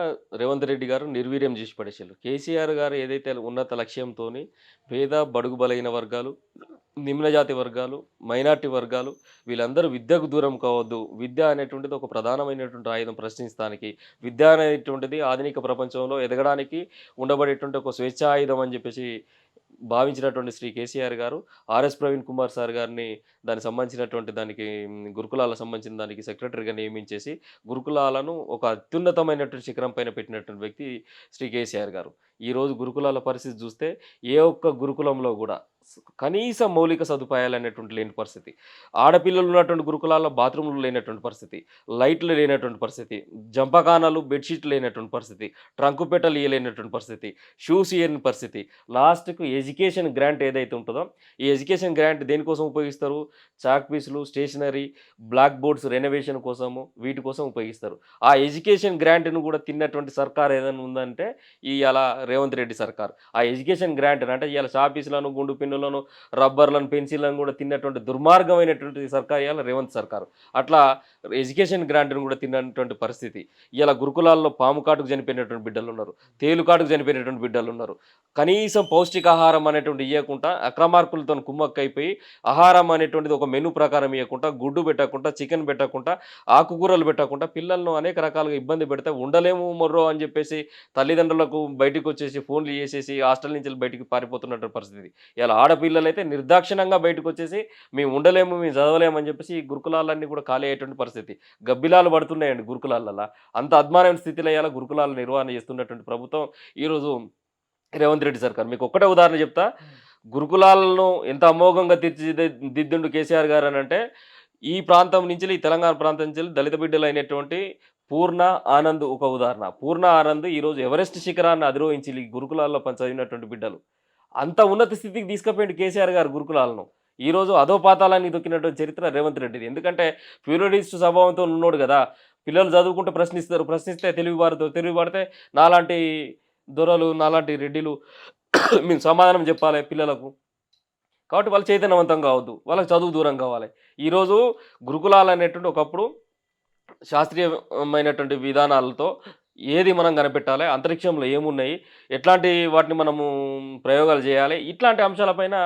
రేవంత్ రెడ్డి గారు నిర్వీర్యం జేసి పడేసిల్లు. కేసీఆర్ గారు ఏదైతే ఉన్నత లక్ష్యంతోని పేద, బడుగు బలహీన వర్గాలు, నిమ్న జాతి వర్గాలు, మైనారిటీ వర్గాలు వీళ్ళందరూ విద్యకు దూరం కావద్దు. విద్య అనేటువంటిది ఒక ప్రధానమైనటువంటి ఆయుధం ప్రశ్నించడానికి. విద్య అనేటువంటిది ఆధునిక ప్రపంచంలో ఎదగడానికి ఉండబడేటువంటి ఒక స్వేచ్ఛా ఆయుధం అని జెప్పేసి భావించినటువంటి శ్రీ కేసీఆర్ గారు, ఆర్ఎస్ ప్రవీణ్ కుమార్ సార్ గారిని దానికి సంబంధించినటువంటి దానికి గురుకులాలకు సంబంధించిన దానికి సెక్రటరీగా నియమించేసి, గురుకులాలను ఒక అత్యున్నతమైనటువంటి శిఖరం పైన పెట్టినటువంటి వ్యక్తి శ్రీ కేసీఆర్ గారు. ఈరోజు గురుకులాల పరిస్థితి చూస్తే ఏ ఒక్క గురుకులంలో గూడా కనీస మౌలిక సదుపాయాలు అనేటువంటి లేని పరిస్థితి. ఆడపిల్లలు ఉన్నటువంటి గురుకులాల్లో బాత్రూమ్‌లు లేనటువంటి పరిస్థితి, లైట్లు లేనటువంటి పరిస్థితి, జంపకానాలు, బెడ్‌షీట్లు లేనటువంటి పరిస్థితి, ట్రంకు పెట్టెలు ఇయ్యలేనటువంటి పరిస్థితి, షూస్ ఇయ్యని పరిస్థితి. లాస్ట్‌కు ఎడ్యుకేషన్ గ్రాంట్ ఏదైతే ఉంటదో, ఈ ఎడ్యుకేషన్ గ్రాంట్ దేనికోసం ఉపయోగిస్తారు? చాక్ పీసులు, స్టేషనరీ, బ్లాక్ బోర్డ్స్ రెనోవేషన్ కోసము, వీటి కోసం ఉపయోగిస్తారు. ఆ ఎడ్యుకేషన్ గ్రాంట్‌ను కూడా తిన్నటువంటి సర్కార్ ఏదైనా ఉందంటే ఇయాల రేవంత్ రెడ్డి సర్కార్. ఆ ఎడ్యుకేషన్ గ్రాంట్ అంటే ఇయాల చాపీసులను, గుండు పిన్నులను పెన్నులను, రబ్బర్లను, పెన్సిళ్ళను కూడా తిన్నటువంటి దుర్మార్గమైనటువంటి సర్కారు ఇవాళ రేవంత్ సర్కారు. అట్లా ఎడ్యుకేషన్ గ్రాంట్‌ని కూడా తిన్నటువంటి పరిస్థితి. ఇయాల గురుకులాల్లో పాము కాటుకు చనిపోయినటువంటి బిడ్డలున్నారు. తేలు కాటుకు చనిపోయినటువంటి బిడ్డలున్నారు. కనీసం పౌష్టికాహారం అనేటువంటిది ఇయ్యకుండా అక్రమార్కులతోని కుమ్మక్కైపోయి ఆహారం అనేటువంటిది ఒక మెనూ ప్రకారం ఇయ్యకుండా, గుడ్డు పెట్టకుండా, చికెన్ పెట్టకుండా, ఆకుకూరలు పెట్టకుండా పిల్లలను అనేక రకాలుగా ఇబ్బంది పెడితే ఉండలేము మొర్రో అని చెప్పేసి తల్లిదండ్రులకు బయటికొచ్చేసి ఫోన్‌లు చేసేసి హాస్టల్ నుంచి బయటికి పారిపోతున్నటువంటి పరిస్థితి. ఇలా ఆడపిల్లలైతే నిర్దాక్షిణ్యంగా బయటకొచ్చేసి మేము ఉండలేము, మేము చదవలేము అని చెప్పేసి ఈ గురుకులాలన్నీ కూడా ఖాళీ అయ్యేటువంటి పరిస్థితి. గబ్బిలాలు పడుతున్నాయండి గురుకులాలల్ల. అంత అద్మానమైన స్థితిలో ఇయాల గురుకులాల నిర్వహణ చేస్తున్నటువంటి ప్రభుత్వం ఈరోజు రేవంత్ రెడ్డి సర్కార్. మీకు ఒక్కటే ఉదాహరణ చెప్తా. గురుకులాలను ఎంత అమోఘంగా దిద్దిండు కేసీఆర్ గారు అనంటే, ఈ ప్రాంతం నుంచి ఈ తెలంగాణ ప్రాంతం నుంచి దళిత బిడ్డలైనటువంటి పూర్ణ, ఆనంద్ ఒక ఉదాహరణ. పూర్ణ, ఆనంద్ ఈరోజు ఎవరెస్ట్ శిఖరాన్ని అధిరోహించి ఈ గురుకులాల్లో చదివినటువంటి బిడ్డలు. అంత ఉన్నత స్థితికి తీసుకుపోయిండు కేసీఆర్ గారు గురుకులాలను. ఈరోజు అధోపాతాళానికి దొక్కినటువంటి చరిత్ర రేవంత్ రెడ్డిది. ఎందుకంటే ప్యూరిటిస్ట్ స్వభావంతో ఉన్నోడు కదా! పిల్లలు చదువుకుంటే ప్రశ్నిస్తారు. ప్రశ్నిస్తే తెలివి పడితే నాలాంటి దొరలు, నాలాంటి రెడ్డిలు మేము సమాధానం చెప్పాలి పిల్లలకు. కాబట్టి వాళ్ళు చైతన్యవంతం కావద్దు. వాళ్ళకి చదువు దూరం కావాలి. ఈరోజు గురుకులాలు అనేటువంటి ఒకప్పుడు శాస్త్రీయమైనటువంటి విధానాలతో ఏది మనం కనిపెట్టాలి, అంతరిక్షంలో ఏమున్నాయి, ఎట్లాంటి వాటిని మనము ప్రయోగాలు చేయాలి, ఇట్లాంటి అంశాలపైన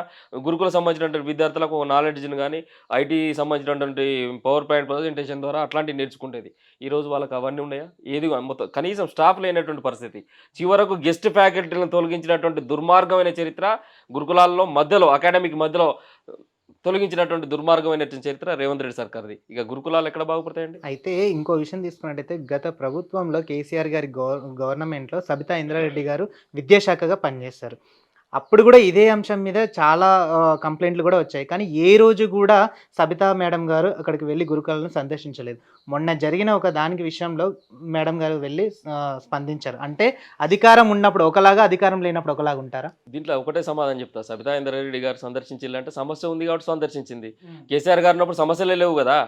గురుకులకు సంబంధించినటువంటి విద్యార్థులకు నాలెడ్జ్‌ని గానీ, ఐటీ సంబంధించినటువంటి పవర్ పాయింట్ ప్రజెంటేషన్ ద్వారా అట్లాంటివి నేర్చుకుంటేది. ఈరోజు వాళ్ళకి అవన్నీ ఉన్నాయా? ఏది మొత్తం కనీసం స్టాఫ్ లేనటువంటి పరిస్థితి. చివరకు గెస్ట్ ఫ్యాకల్టీలను తొలగించినటువంటి దుర్మార్గమైన చరిత్ర గురుకులాల్లో మధ్యలో అకాడమిక్ మధ్యలో తొలగించినటువంటి దుర్మార్గమైనటువంటి చరిత్ర రేవంత్ రెడ్డి సర్కార్‌ది. ఇక గురుకులాలు ఎక్కడ బాగుపడతాయండి? అయితే ఇంకో విషయం తీసుకున్నట్టయితే గత ప్రభుత్వంలో కేసీఆర్ గారి గవర్నమెంట్‌లో సబితా ఇంద్రారెడ్డి గారు విద్యాశాఖగా పనిచేశారు. అప్పుడు గూడా ఇదే అంశం మీద చాలా కంప్లెయింట్లు గూడా వచ్చాయి. కానీ ఏ రోజు గూడా సబితా మేడం గారు అక్కడికి వెళ్లి గురుకులాలను సందర్శించలేదు. మొన్న జరిగిన ఒక దానికి విషయంలో మేడం గారు వెళ్లి స్పందించారు. అంటే అధికారం ఉన్నప్పుడు ఒకలాగా, అధికారం లేనప్పుడు ఒకలాగా ఉంటారా? దీంట్లో ఒకటే సమాధానం చెప్తా. సబితా ఇంద్రారెడ్డి గారు సందర్శించిల్లంటే సమస్య ఉంది కాబట్టి సందర్శించింది. కేసీఆర్ గారు ఉన్నప్పుడు సమస్యలే లేవు గదా!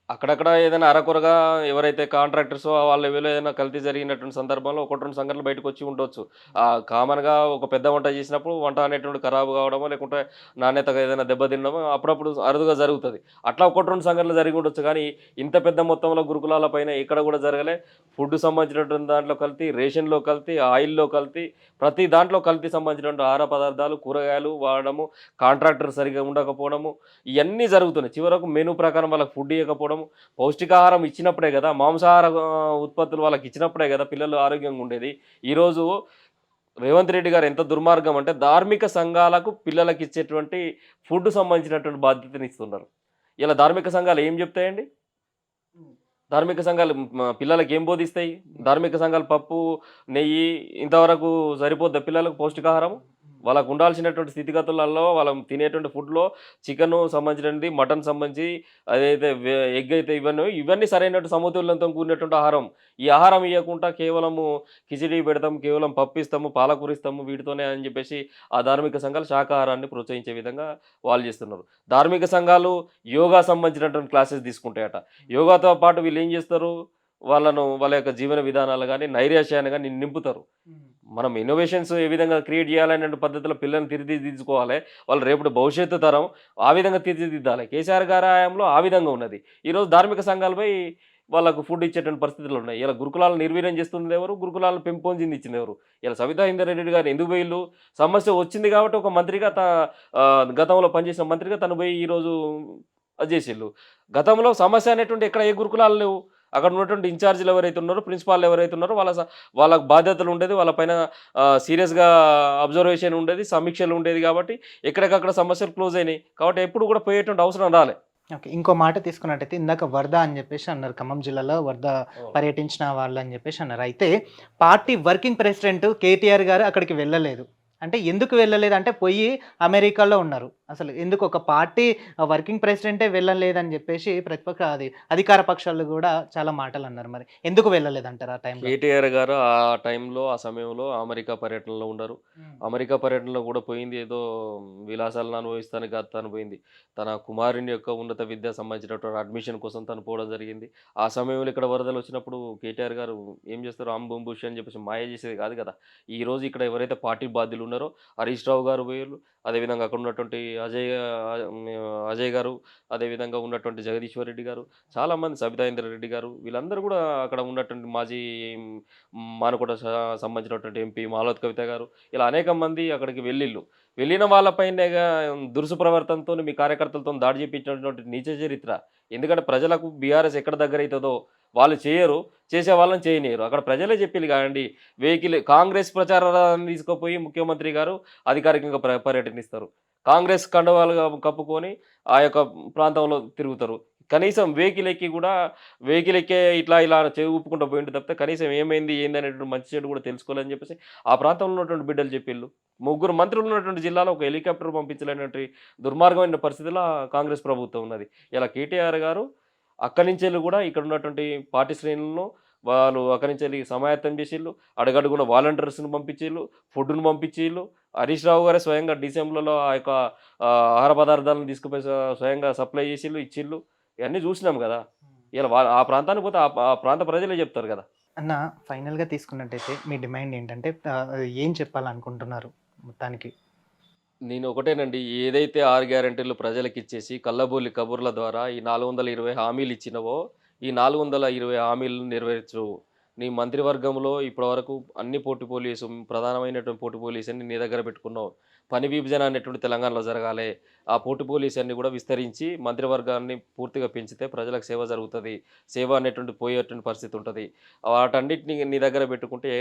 అక్కడక్కడ ఏదైనా అరకొరగా ఎవరైతే కాంట్రాక్టర్సో వాళ్ళ వీళ్ళు ఏదైనా కల్తీ జరిగినటువంటి సందర్భంలో 1, 2 సంఘటనలు బయటకొచ్చి ఉండొచ్చు. కామన్‌గా ఒక పెద్ద వంట చేసినప్పుడు వంట అనేటువంటిది ఖరాబు కావడమో, లేకుంటే నాణ్యతగా ఏదైనా దెబ్బతినడమో అప్పుడప్పుడు అరుదుగా జరుగుతది. అట్లా 1, 2 సంఘటనలు జరిగి ఉండొచ్చు గానీ, ఇంత పెద్ద మొత్తంలో గురుకులాల పైన ఎక్కడ కూడా జరగలే. ఫుడ్ సంబంధించినటువంటి దాంట్లో కల్తీ, రేషన్‌లో కల్తీ, ఆయిల్‌లో కల్తీ, ప్రతి దాంట్లో కల్తీ సంబంధించినటువంటి ఆహార పదార్థాలు, కూరగాయలు వాడడము, కాంట్రాక్టర్ సరిగ్గా ఉండకపోవడము, ఇయన్నీ జరుగుతున్నాయి. చివరకు మెనూ ప్రకారం వాళ్ళకి ఫుడ్ ఇయ్యకపోవడం, పౌష్టికాహారం ఇచ్చినప్పుడే కదా, మాంసాహార ఉత్పత్తులు వాళ్ళకి ఇచ్చినప్పుడే కదా పిల్లలు ఆరోగ్యంగా ఉండేది. ఈరోజు రేవంత్ రెడ్డి గారు ఎంత దుర్మార్గం అంటే ధార్మిక సంఘాలకు పిల్లలకి ఇచ్చేటువంటి ఫుడ్ సంబంధించినటువంటి బాధ్యతని ఇస్తున్నారు. ఇలా ధార్మిక సంఘాలు ఏం చెప్తాయండి? ధార్మిక సంఘాలు పిల్లలకి ఏం బోధిస్తాయి? ధార్మిక సంఘాలు పప్పు, నెయ్యి ఇంతవరకు సరిపోద్దా పిల్లలకు పౌష్టికాహారం? వాళ్ళకు ఉండాల్సినటువంటి స్థితిగతులలో వాళ్ళు తినేటువంటి ఫుడ్‌లో చికెను సంబంధించినది, మటన్ సంబంధించి అదైతే ఎగ్ అయితే ఇవన్నీ సరైనటువంటి సమతుల్యంతో కూడినటువంటి ఆహారం. ఈ ఆహారం ఇయ్యకుండా కేవలము కిచిడీ పెడతాం, కేవలం పప్పు ఇస్తాము, పాలకూర ఇస్తాము వీటితోనే అని చెప్పేసి ఆ ధార్మిక సంఘాలు శాకాహారాన్ని ప్రోత్సహించే విధంగా వాళ్ళు చేస్తున్నారు. ధార్మిక సంఘాలు యోగా సంబంధించినటువంటి క్లాసెస్ తీసుకుంటాయట. యోగాతో పాటు వీళ్ళు ఏం చేస్తారు? వాళ్ళ యొక్క జీవన విధానాలు గానీ, నైరాశ్యాన్ని గానీ నింపుతారు. మనం ఇన్నోవేషన్స్ ఏ విధంగా క్రియేట్ చేయాలనే పద్ధతిలో పిల్లల్ని తీర్చిదిద్దుకోవాలి. వాళ్ళు రేపటి భవిష్యత్తు తరం ఆ విధంగా తీర్చిదిద్దాలి. కేసీఆర్ గారి హయాంలో ఆ విధంగా ఉన్నది. ఈరోజు ధార్మిక సంఘాలపై వాళ్ళకు ఫుడ్ ఇచ్చేటువంటి పరిస్థితులు ఉన్నాయి. ఇలా గురుకులాలను నిర్వీర్యం చేస్తుంది ఎవరు? గురుకులాలను పెంపొందించింది ఎవరు? ఇలా సబితా ఇంద్రారెడ్డి గారు ఎందుకు పోయిల్లు? సమస్య వచ్చింది కాబట్టి ఒక మంత్రిగా గతంలో పనిచేసిన మంత్రిగా తను పోయి ఈరోజు అది చేసిల్లు. గతంలో సమస్య అనేటువంటి ఎక్కడ ఏ గురుకులాలు లేవు. అక్కడ ఉన్నటువంటి ఇన్ఛార్జీలు ఎవరైతే ఉన్నారో, ప్రిన్సిపాల్ ఎవరైతే ఉన్నారో వాళ్ళకి బాధ్యతలు ఉండేది. వాళ్ళ పైన సీరియస్‌గా అబ్జర్వేషన్ ఉండేది, సమీక్షలు ఉండేది కాబట్టి ఎక్కడికక్కడ సమస్యలు క్లోజ్ అయినాయి. కాబట్టి ఎప్పుడు కూడా పోయేటువంటి అవసరం రాలే. ఓకే. ఇంకో మాట తీసుకున్నట్టయితే ఇందాక వరద అని చెప్పేసి అన్నారు. ఖమ్మం జిల్లాలో వరద పర్యటించిన వాళ్ళు అని చెప్పేసి అన్నారు. అయితే పార్టీ వర్కింగ్ ప్రెసిడెంట్ కేటీఆర్ గారు అక్కడికి వెళ్ళలేదు. అంటే ఎందుకు వెళ్ళలేదు అంటే పోయి అమెరికాలో ఉన్నారు. అసలు ఎందుకు ఒక పార్టీ వర్కింగ్ ప్రెసిడెంటే వెళ్ళలేదని చెప్పేసి అధికార పక్షాలు కూడా చాలా మాటలు అన్నారు. మరి ఎందుకు వెళ్ళలేదంటారు ఆ టైంలో? కేటీఆర్ గారు ఆ టైంలో, ఆ సమయంలో అమెరికా పర్యటనలో ఉన్నారు. అమెరికా పర్యటనలో కూడా పోయింది ఏదో విలాసాలను అనుభవిస్తానికి కాదు తను పోయింది. తన కుమారుని యొక్క ఉన్నత విద్య సంబంధించినటువంటి అడ్మిషన్ కోసం తను పోవడం జరిగింది. ఆ సమయంలో ఇక్కడ వరదలు వచ్చినప్పుడు కేటీఆర్ గారు ఏం చేస్తారు? అంబుంబుష్ అని చెప్పేసి మాయ చేసేది కాదు కదా. ఈరోజు ఇక్కడ ఎవరైతే పార్టీ బాధ్యులు ఉన్నారో హరీష్ రావు గారు పోయారు, అదేవిధంగా అక్కడ ఉన్నటువంటి అజయ్ గారు, అదేవిధంగా ఉన్నటువంటి జగదీశ్వర్ రెడ్డి గారు, చాలామంది సబితా ఇంద్రారెడ్డి గారు, వీళ్ళందరూ కూడా అక్కడ ఉన్నటువంటి మాజీ మానుకోట సంబంధించినటువంటి ఎంపీ మాలవత్ కవిత గారు, ఇలా అనేక మంది అక్కడికి వెళ్ళిన వాళ్ళపైనేగా దురుసు ప్రవర్తనతో మీ కార్యకర్తలతో దాడి చేయించినటువంటి నీచ చరిత్ర. ఎందుకంటే ప్రజలకు బీఆర్ఎస్ ఎక్కడ దగ్గర అవుతుందో వాళ్ళు చేయరు, చేసే వాళ్ళని చేయనియరు. అక్కడ ప్రజలే చెప్పింది కాదండి, వెహికల్ కాంగ్రెస్ ప్రచారాన్ని తీసుకుపోయి ముఖ్యమంత్రి గారు అధికారికంగా పర్యటనిస్తారు. కాంగ్రెస్ కండువాలుగా కప్పుకొని ఆ యొక్క ప్రాంతంలో తిరుగుతారు. కనీసం వెహికల్ ఎక్కే ఇట్లా ఇలా చెవి ఊపుకుంటూ పోయిండు తప్పితే కనీసం ఏమైంది ఏంది అనేటువంటి మంచి చెడు కూడా తెలుసుకోవాలని చెప్పేసి ఆ ప్రాంతంలో ఉన్నటువంటి బిడ్డలు చెప్పిళ్ళు. ముగ్గురు మంత్రులు ఉన్నటువంటి జిల్లాలో ఒక హెలికాప్టర్ పంపించలేనటువంటి దుర్మార్గమైన పరిస్థితిలో కాంగ్రెస్ ప్రభుత్వం ఉన్నది. ఇలా కేటీఆర్ గారు అక్కడి నుంచెల్లి కూడా ఇక్కడ ఉన్నటువంటి పార్టీ శ్రేణులను వాళ్ళు అక్కడి నుంచెల్లి సమాయత్తం చేసిళ్ళు. అడుగడుగున వాలంటీర్స్‌ని పంపించిళ్ళు, ఫుడ్‌ను పంపించిళ్ళు. హరీష్ రావు గారే స్వయంగా డిసెంబర్‌లో ఆ యొక్క ఆహార పదార్థాలను తీసుకుపోయి స్వయంగా సప్లై చేసిళ్ళు, ఇచ్చిళ్ళు. ఇయన్నీ చూసినాం గదా! ఇలా ఆ ప్రాంతానికి పోతే ఆ ప్రాంత ప్రజలే చెప్తారు గదా! అన్న ఫైనల్‌గా తీసుకున్నట్టయితే మీ డిమాండ్ ఏంటంటే ఏం చెప్పాలనుకుంటున్నారు మొత్తానికి? నేను ఒకటేనండి. ఏదైతే 6 గ్యారంటీలు ప్రజలకిచ్చేసి కల్లబొల్లి కబుర్ల ద్వారా ఈ 420 హామీలు ఇచ్చినవో, ఈ 420 హామీలను నెరవేర్చు. నీ మంత్రివర్గంలో ఇప్పటివరకు అన్ని పోర్ట్‌ఫోలియోస్ ప్రధానమైనటువంటి పోర్ట్‌ఫోలియోస్ అన్ని నీ దగ్గర పెట్టుకున్నావు. పని విభజన అనేటువంటిది తెలంగాణలో జరగాలే. ఆ పోర్ట్‌ఫోలియోస్ అన్నీ కూడా విస్తరించి మంత్రివర్గాన్ని పూర్తిగా పెంచితే ప్రజలకు సేవ జరుగుతది. సేవ అనేటువంటిది పోయేటువంటి పరిస్థితి ఉంటది. వాటన్నిటిని నీ దగ్గర పెట్టుకుంటే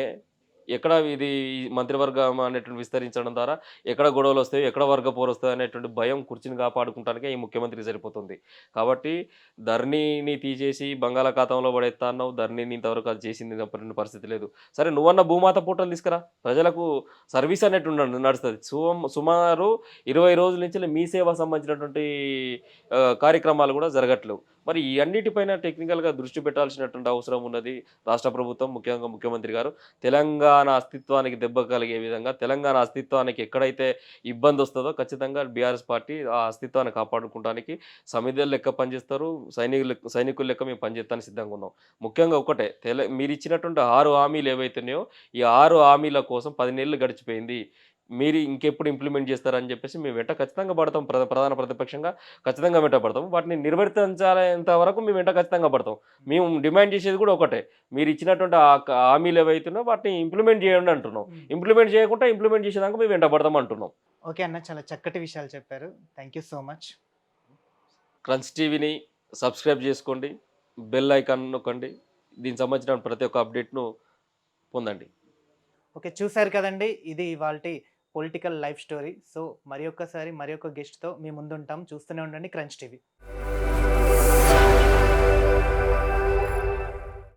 ఎక్కడ ఇది ఈ మంత్రివర్గం అనేటువంటి విస్తరించడం ద్వారా ఎక్కడ గొడవలొస్తాయి, ఎక్కడ వర్గ పోరొస్తది అనేటువంటి భయం కుర్చీని కాపాడుకుంటానికే ఈ ముఖ్యమంత్రికి సరిపోతుంది. కాబట్టి ధరణిని తీసేసి బంగాళాఖాతంలో పడేత్తా అన్నావు. ధరణిని ఇంతవరకు అది చేసింది తప్పని పరిస్థితి లేదు. సరే నువ్వన్నా భూమాత పోర్టల్ తీసుకురా. ప్రజలకు సర్వీస్ అనేటువంటి నడుస్తది. సుమారు 20 రోజుల నుంచి మీ సేవకు సంబంధించినటువంటి కార్యక్రమాలు కూడా జరగట్లేవు. మరి ఈ అన్నిటిపైన టెక్నికల్‌గా దృష్టి పెట్టాల్సినటువంటి అవసరం ఉన్నది రాష్ట్ర ప్రభుత్వం, ముఖ్యంగా ముఖ్యమంత్రి గారు. తెలంగాణ అస్తిత్వానికి దెబ్బ కలిగే విధంగా, తెలంగాణ అస్తిత్వానికి ఎక్కడైతే ఇబ్బందొస్తదో ఖచ్చితంగా బీఆర్ఎస్ పార్టీ ఆ అస్తిత్వాన్ని కాపాడుకుంటానికి సమిధులు లెక్క పనిచేస్తారు. సైనికుల లెక్క మేము పనిచేయడానికి సిద్ధంగా ఉన్నాం. ముఖ్యంగా ఒకటే మీరిచ్చినటువంటి 6 హామీలు ఏవైతున్నాయో, ఈ 6 హామీల కోసం 10 నెలలు గడిచిపోయింది. మీరు ఇంకెప్పుడు ఇంప్లిమెంట్ చేస్తారని చెప్పేసి మేము వెంట ఖచ్చితంగా పడతాం. ప్రధాన ప్రతిపక్షంగా ఖచ్చితంగా వెంట పడతాం. వాటిని నిర్వర్తించేంత వరకు మేము వెంట ఖచ్చితంగా పడతాం. మేము డిమాండ్ చేసేది కూడా ఒకటే. మీరు ఇచ్చినటువంటి హామీలు ఏవైతున్నాయో వాటిని ఇంప్లిమెంట్ చేయండి అంటున్నాం. ఇంప్లిమెంట్ చేయకుండా ఇంప్లిమెంట్ చేసేదాకా మేము వెంట పడతాం అంటున్నాం. ఓకే అన్న, చాలా చక్కటి విషయాలు చెప్పారు. Thank you so much. Crunch టీవీని సబ్స్క్రైబ్ చేసుకోండి. బెల్ ఐకాన్ నొక్కండి. దీనికి సంబంధించిన ప్రతి ఒక్క అప్డేట్‌ను పొందండి. ఓకే, చూసారు కదండి. ఇది ఇవాల్టి పొలిటికల్ లైఫ్ స్టోరీ. సో మరి ఒక్క గెస్ట్‌తో మీ ముందుంటాం. చూస్తూనే ఉండండి క్రంచ్ టీవీ.